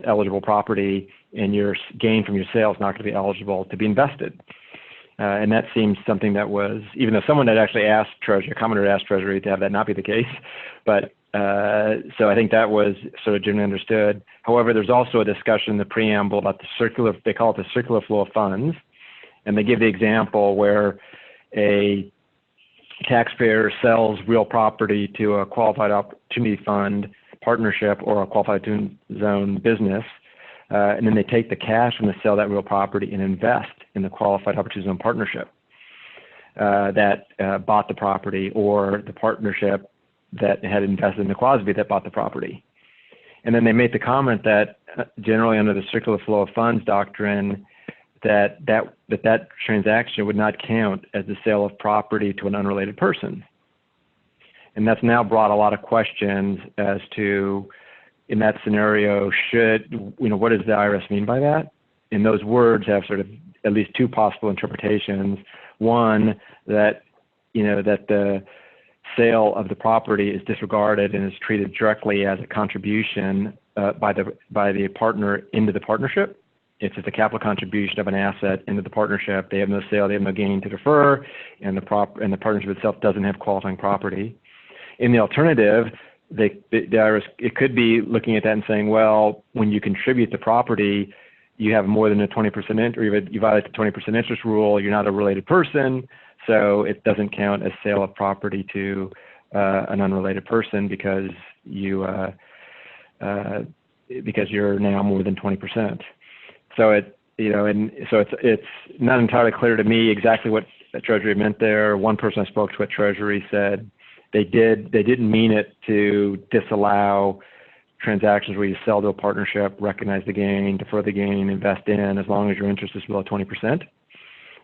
Speaker 3: eligible property, and your gain from your sale is not going to be eligible to be invested. And that seems something that was, even though someone had actually asked Treasury, a commenter asked Treasury to have that not be the case, but so I think that was sort of generally understood. However, there's also a discussion in the preamble about the circular, they call it the circular flow of funds, and they give the example where a taxpayer sells real property to a qualified opportunity fund, partnership, or a qualified zone business, and then they take the cash from the sale of that real property and invest in the qualified opportunity zone partnership that bought the property, or the partnership that had invested in the quasi that bought the property. And then they made the comment that generally under the circular flow of funds doctrine, that transaction would not count as the sale of property to an unrelated person. And that's now brought a lot of questions as to, in that scenario, what does the IRS mean by that? And those words have sort of at least two possible interpretations. One, that the sale of the property is disregarded and is treated directly as a contribution by the partner into the partnership. It's just a capital contribution of an asset into the partnership. They have no sale, they have no gain to defer, and the partnership itself doesn't have qualifying property. In the alternative, the IRS, it could be looking at that and saying, well, when you contribute the property, you have more than a 20% or you violate the 20% interest rule, you're not a related person, so it doesn't count as sale of property to an unrelated person because you're now more than 20%. So it's not entirely clear to me exactly what the Treasury meant there. One person I spoke to at Treasury said they didn't mean it to disallow transactions where you sell to a partnership, recognize the gain, defer the gain, invest in, as long as your interest is below 20%.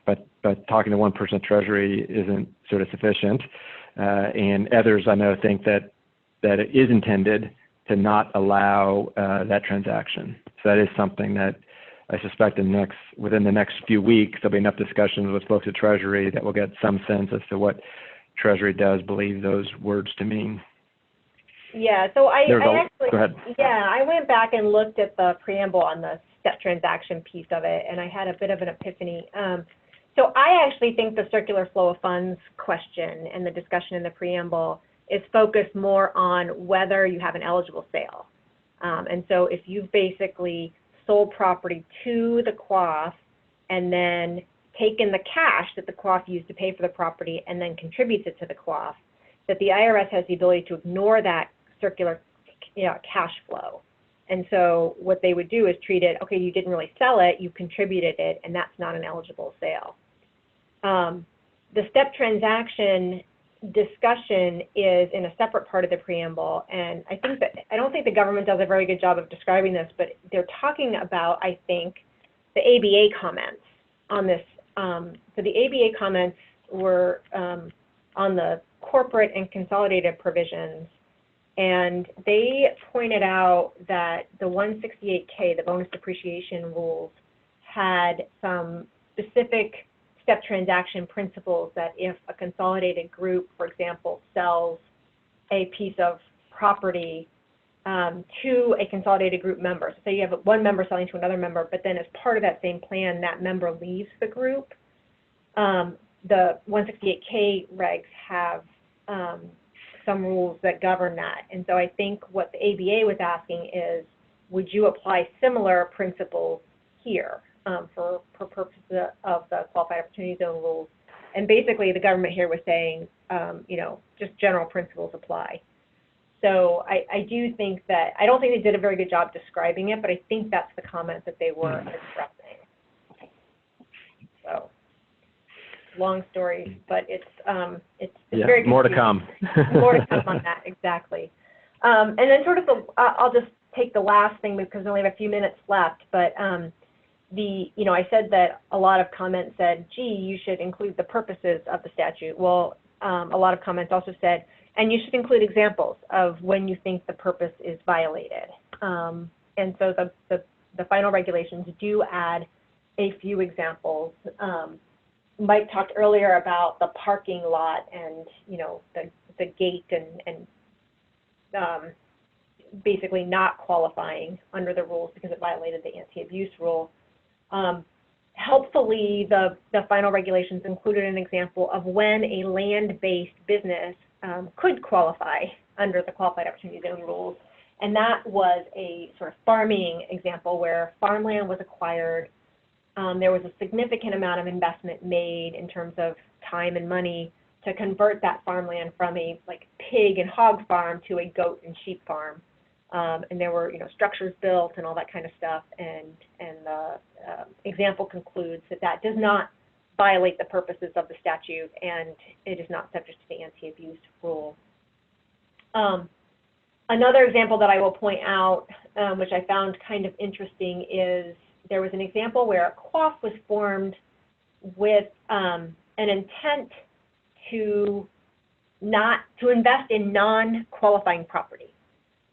Speaker 3: But talking to one person at Treasury isn't sort of sufficient. And others I know think that it is intended to not allow that transaction. So that is something that I suspect within the next few weeks, there'll be enough discussions with folks at Treasury that we'll get some sense as to what Treasury does believe those words to mean.
Speaker 4: Yeah, so I actually,
Speaker 3: go ahead.
Speaker 4: Yeah, I went back and looked at the preamble on the step transaction piece of it, and I had a bit of an epiphany. So I actually think the circular flow of funds question and the discussion in the preamble is focused more on whether you have an eligible sale. And so if you've basically sold property to the QOF and then taken the cash that the QOF used to pay for the property and then contributes it to the QOF, that the IRS has the ability to ignore that circular cash flow. And so what they would do is treat it, okay, you didn't really sell it, you contributed it, and that's not an eligible sale. The step transaction discussion is in a separate part of the preamble, and I don't think the government does a very good job of describing this, but they're talking about, I think, the ABA comments on this. So the ABA comments were on the corporate and consolidated provisions, and they pointed out that the 168K, the bonus depreciation rules, had some specific step transaction principles that if a consolidated group, for example, sells a piece of property to a consolidated group member, so say you have one member selling to another member, but then as part of that same plan, that member leaves the group, the 168K regs have some rules that govern that. And so I think what the ABA was asking is, would you apply similar principles here for purposes of the qualified opportunity zone rules? And basically the government here was saying, just general principles apply. So I do think that, I don't think they did a very good job describing it, but I think that's the comment that they were expressing. So, long story, but it's very confusing.
Speaker 3: More to come.
Speaker 4: More to come on that, exactly. And then sort of I'll just take the last thing because we only have a few minutes left, but I said that a lot of comments said, gee, you should include the purposes of the statute. Well, a lot of comments also said, and you should include examples of when you think the purpose is violated. And so the final regulations do add a few examples. Mike talked earlier about the parking lot and, the gate and basically not qualifying under the rules because it violated the anti-abuse rule. Helpfully, the final regulations included an example of when a land-based business could qualify under the qualified opportunity zone rules. And that was a sort of farming example where farmland was acquired. There was a significant amount of investment made in terms of time and money to convert that farmland from a pig and hog farm to a goat and sheep farm. And there were structures built and all that kind of stuff. And the example concludes that does not violate the purposes of the statute, and it is not subject to the anti-abuse rule. Another example that I will point out, which I found kind of interesting, is there was an example where a QOF was formed with an intent to invest in non-qualifying property,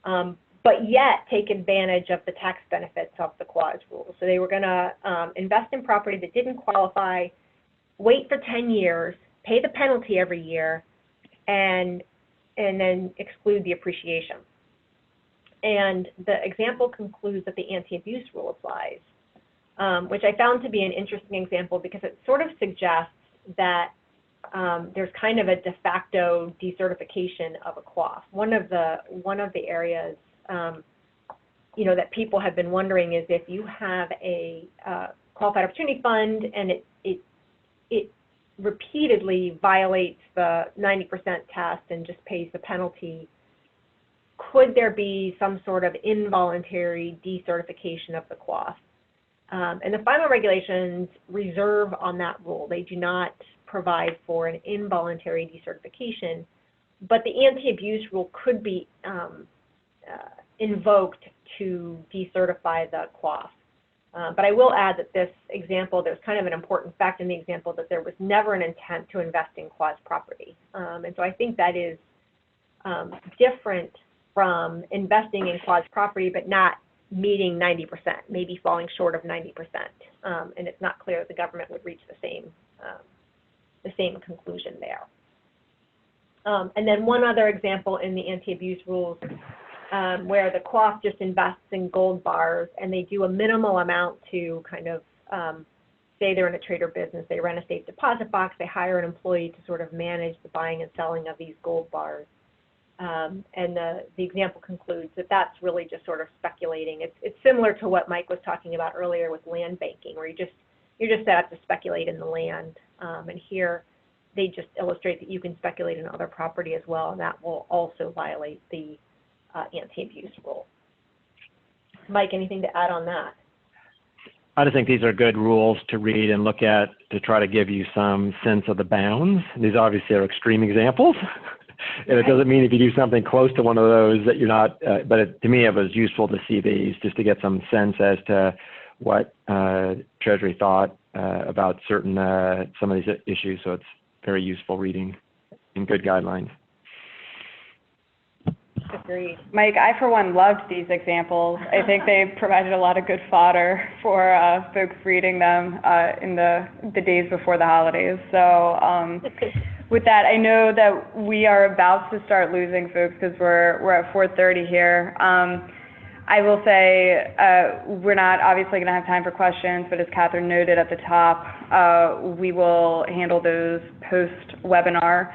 Speaker 4: but yet take advantage of the tax benefits of the clause rules. So they were going to invest in property that didn't qualify, wait for 10 years, pay the penalty every year, and then exclude the appreciation. And the example concludes that the anti-abuse rule applies, which I found to be an interesting example because it sort of suggests that there's kind of a de facto decertification of a QOF. One of the areas that people have been wondering is if you have a qualified opportunity fund and it repeatedly violates the 90% test and just pays the penalty, could there be some sort of involuntary decertification of the QOF? And the final regulations reserve on that rule. They do not provide for an involuntary decertification, but the anti-abuse rule could be invoked to decertify the QOF. But I will add that this example, there's kind of an important fact in the example that there was never an intent to invest in quasi property. And so I think that is different from investing in quasi property but not meeting 90%, maybe falling short of 90%. And it's not clear that the government would reach the same conclusion there. And then one other example in the anti-abuse rules where the QOF just invests in gold bars and they do a minimal amount to kind of say they're in a trade or business, they rent a safe deposit box, they hire an employee to sort of manage the buying and selling of these gold bars. And the example concludes that that's really just sort of speculating. It's similar to what Mike was talking about earlier with land banking, where you're just set up to speculate in the land. And here they just illustrate that you can speculate in other property as well, and that will also violate the anti-abuse rule. Mike, anything to add on that?
Speaker 3: I just think these are good rules to read and look at to try to give you some sense of the bounds. These obviously are extreme examples. And it doesn't mean if you do something close to one of those that you're not, to me it was useful to see these just to get some sense as to what Treasury thought about certain, some of these issues. So it's very useful reading and good guidelines.
Speaker 2: Agreed. Mike, I for one loved these examples. I think they provided a lot of good fodder for folks reading them in the days before the holidays. So with that, I know that we are about to start losing folks because we're at 4:30 here. I will say we're not obviously going to have time for questions, but as Catherine noted at the top, we will handle those post-webinar.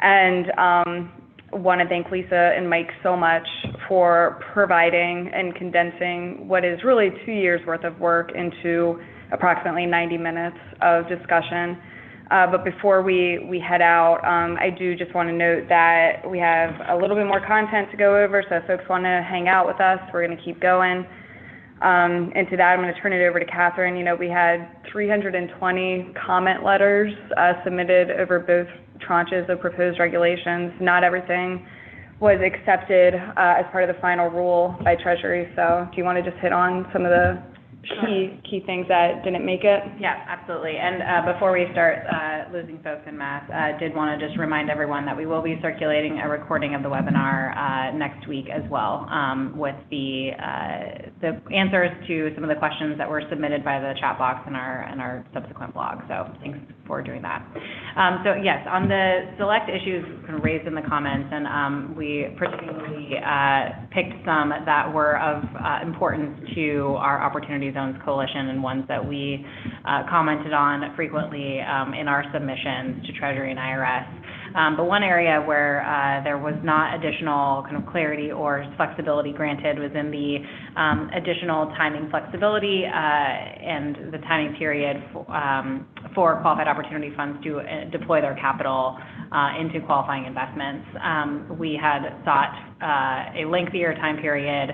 Speaker 2: And want to thank Lisa and Mike so much for providing and condensing what is really 2 years worth of work into approximately 90 minutes of discussion. But before we head out, I do just want to note that we have a little bit more content to go over, so if folks want to hang out with us, we're going to keep going. And to that, I'm going to turn it over to Catherine. You know, we had 320 comment letters submitted over both tranches of proposed regulations. Not everything was accepted as part of the final rule by Treasury. So do you want to just hit on some of the key things that didn't make it?
Speaker 1: Yeah, absolutely. And before we start losing folks in mass, did want to just remind everyone that we will be circulating a recording of the webinar next week as well, with the answers to some of the questions that were submitted by the chat box in our subsequent blog. So thanks for doing that. So yes, on the select issues kind of raised in the comments, and we particularly picked some that were of importance to our Opportunity Zones Coalition and ones that we commented on frequently in our submissions to Treasury and IRS. But one area where there was not additional kind of clarity or flexibility granted was in the additional timing flexibility and the timing period for qualified opportunity funds to deploy their capital into qualifying investments. We had sought a lengthier time period,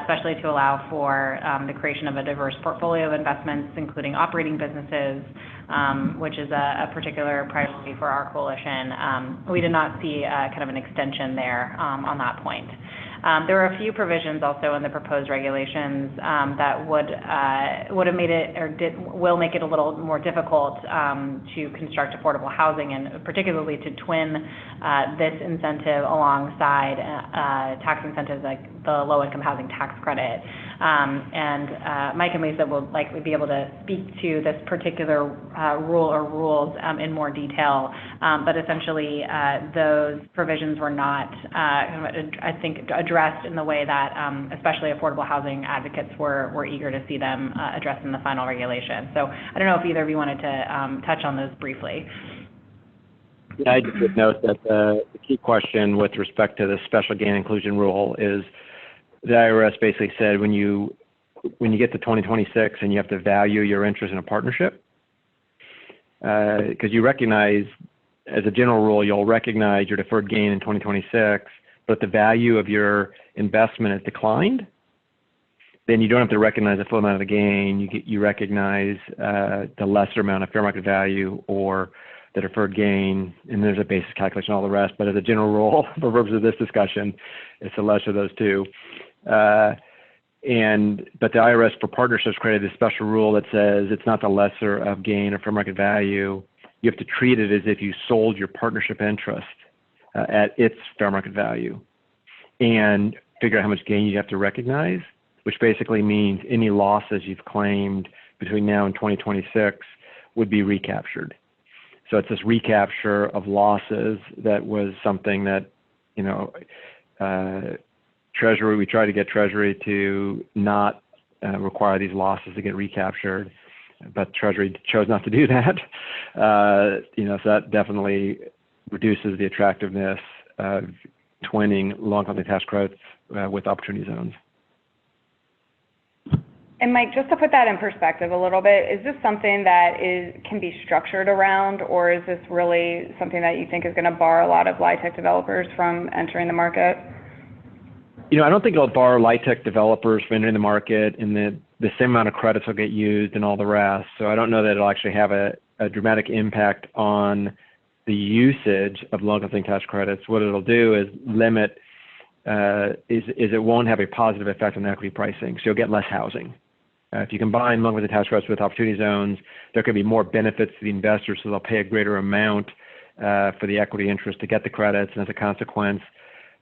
Speaker 1: especially to allow for the creation of a diverse portfolio of investments, including operating businesses, which is a particular priority for our coalition. We did not see kind of an extension there on that point. There were a few provisions also in the proposed regulations that would have made it, or will make it a little more difficult to construct affordable housing, and particularly to twin this incentive alongside tax incentives like the low-income housing tax credit. And Mike and Lisa will likely be able to speak to this particular rule or rules in more detail, but essentially those provisions were not, I think, addressed in the way that especially affordable housing advocates were eager to see them addressed in the final regulation. So I don't know if either of you wanted to touch on those briefly.
Speaker 3: Yeah, I just would note that the key question with respect to the special gain inclusion rule is the IRS basically said when you get to 2026 and you have to value your interest in a partnership, because you recognize, as a general rule, you'll recognize your deferred gain in 2026, but the value of your investment has declined, then you don't have to recognize the full amount of the gain. You recognize the lesser amount of fair market value or the deferred gain, and there's a basis calculation, all the rest. But as a general rule, for purposes of this discussion, it's the lesser of those two. But the IRS for partnerships created a special rule that says it's not the lesser of gain or fair market value. You have to treat it as if you sold your partnership interest at its fair market value, and figure out how much gain you have to recognize, which basically means any losses you've claimed between now and 2026 would be recaptured. So it's this recapture of losses that was something that, you know, Treasury, we tried to get Treasury to not require these losses to get recaptured, but Treasury chose not to do that. You know, so that definitely reduces the attractiveness of twinning long-term tax credits with opportunity zones.
Speaker 2: And Mike, just to put that in perspective a little bit, is this something that can be structured around, or is this really something that you think is going to bar a lot of LIHTC developers from entering the market?
Speaker 3: You know, I don't think it'll bar LIHTC developers from entering the market, and the same amount of credits will get used and all the rest. So I don't know that it'll actually have a dramatic impact on the usage of low-income tax credits. What it'll do is limit, is it won't have a positive effect on equity pricing. So you'll get less housing. If you combine low-income tax credits with opportunity zones, there could be more benefits to the investors, so they'll pay a greater amount for the equity interest to get the credits, and as a consequence,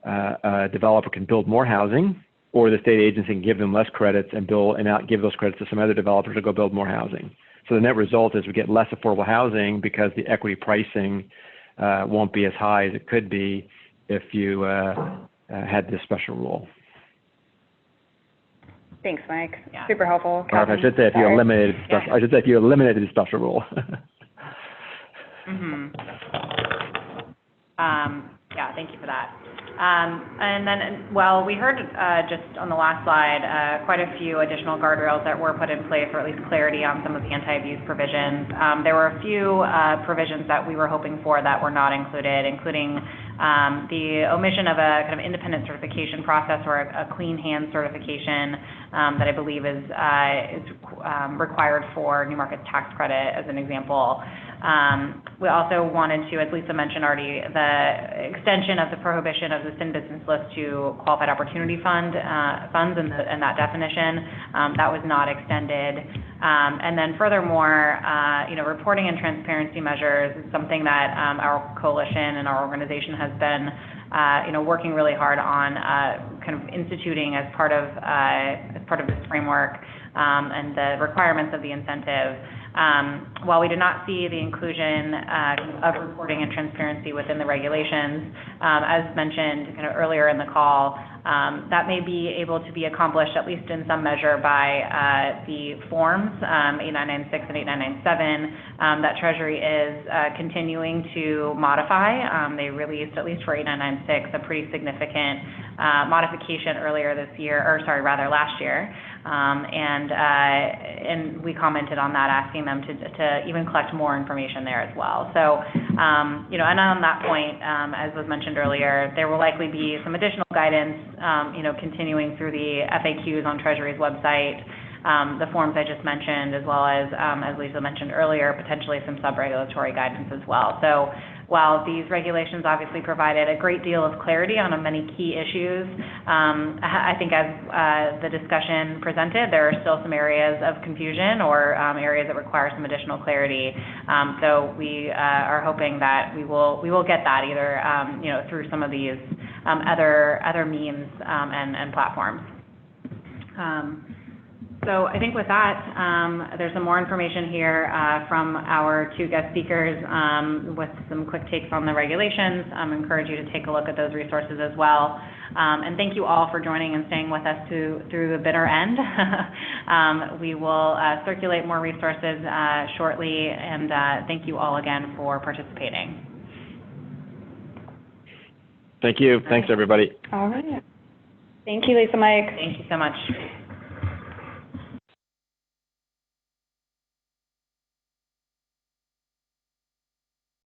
Speaker 3: a developer can build more housing, or the state agency can give them less credits and give those credits to some other developers to go build more housing. So the net result is we get less affordable housing because the equity pricing won't be as high as it could be if you had this special rule.
Speaker 2: Thanks, Mike.
Speaker 1: Yeah.
Speaker 2: Super helpful.
Speaker 3: Or I should say if you eliminated, I should say if you eliminated the special rule.
Speaker 1: Yeah, thank you for that. And then, well, we heard just on the last slide quite a few additional guardrails that were put in place, or at least clarity on some of the anti-abuse provisions. There were a few provisions that we were hoping for that were not included, including the omission of a kind of independent certification process, or a clean hand certification that I believe is required for New Markets tax credit, as an example. We also wanted to, as Lisa mentioned already, the extension of the prohibition of the thin business list to qualified opportunity funds and that definition. That was not extended. And then furthermore, reporting and transparency measures is something that our coalition and our organization has been working really hard on kind of instituting as part of this framework and the requirements of the incentive. While we did not see the inclusion of reporting and transparency within the regulations, as mentioned kind of earlier in the call, that may be able to be accomplished, at least in some measure, by the forms 8996 and 8997 that Treasury is continuing to modify. They released, at least for 8996, a pretty significant modification earlier this year, last year. And we commented on that, asking them to even collect more information there as well. So, and on that point, as was mentioned earlier, there will likely be some additional guidance, continuing through the FAQs on Treasury's website, the forms I just mentioned, as well as Lisa mentioned earlier, potentially some sub-regulatory guidance as well. So while these regulations obviously provided a great deal of clarity on many key issues, I think as the discussion presented, there are still some areas of confusion or areas that require some additional clarity. So we are hoping that we will get that either through some of these other means and platforms. So I think with that, there's some more information here from our two guest speakers with some quick takes on the regulations. I encourage you to take a look at those resources as well. And thank you all for joining and staying with us through the bitter end. We will circulate more resources shortly, and thank you all again for participating.
Speaker 3: Thank you. Thanks, everybody.
Speaker 2: All right. Thank you, Lisa, Mike.
Speaker 1: Thank you so much.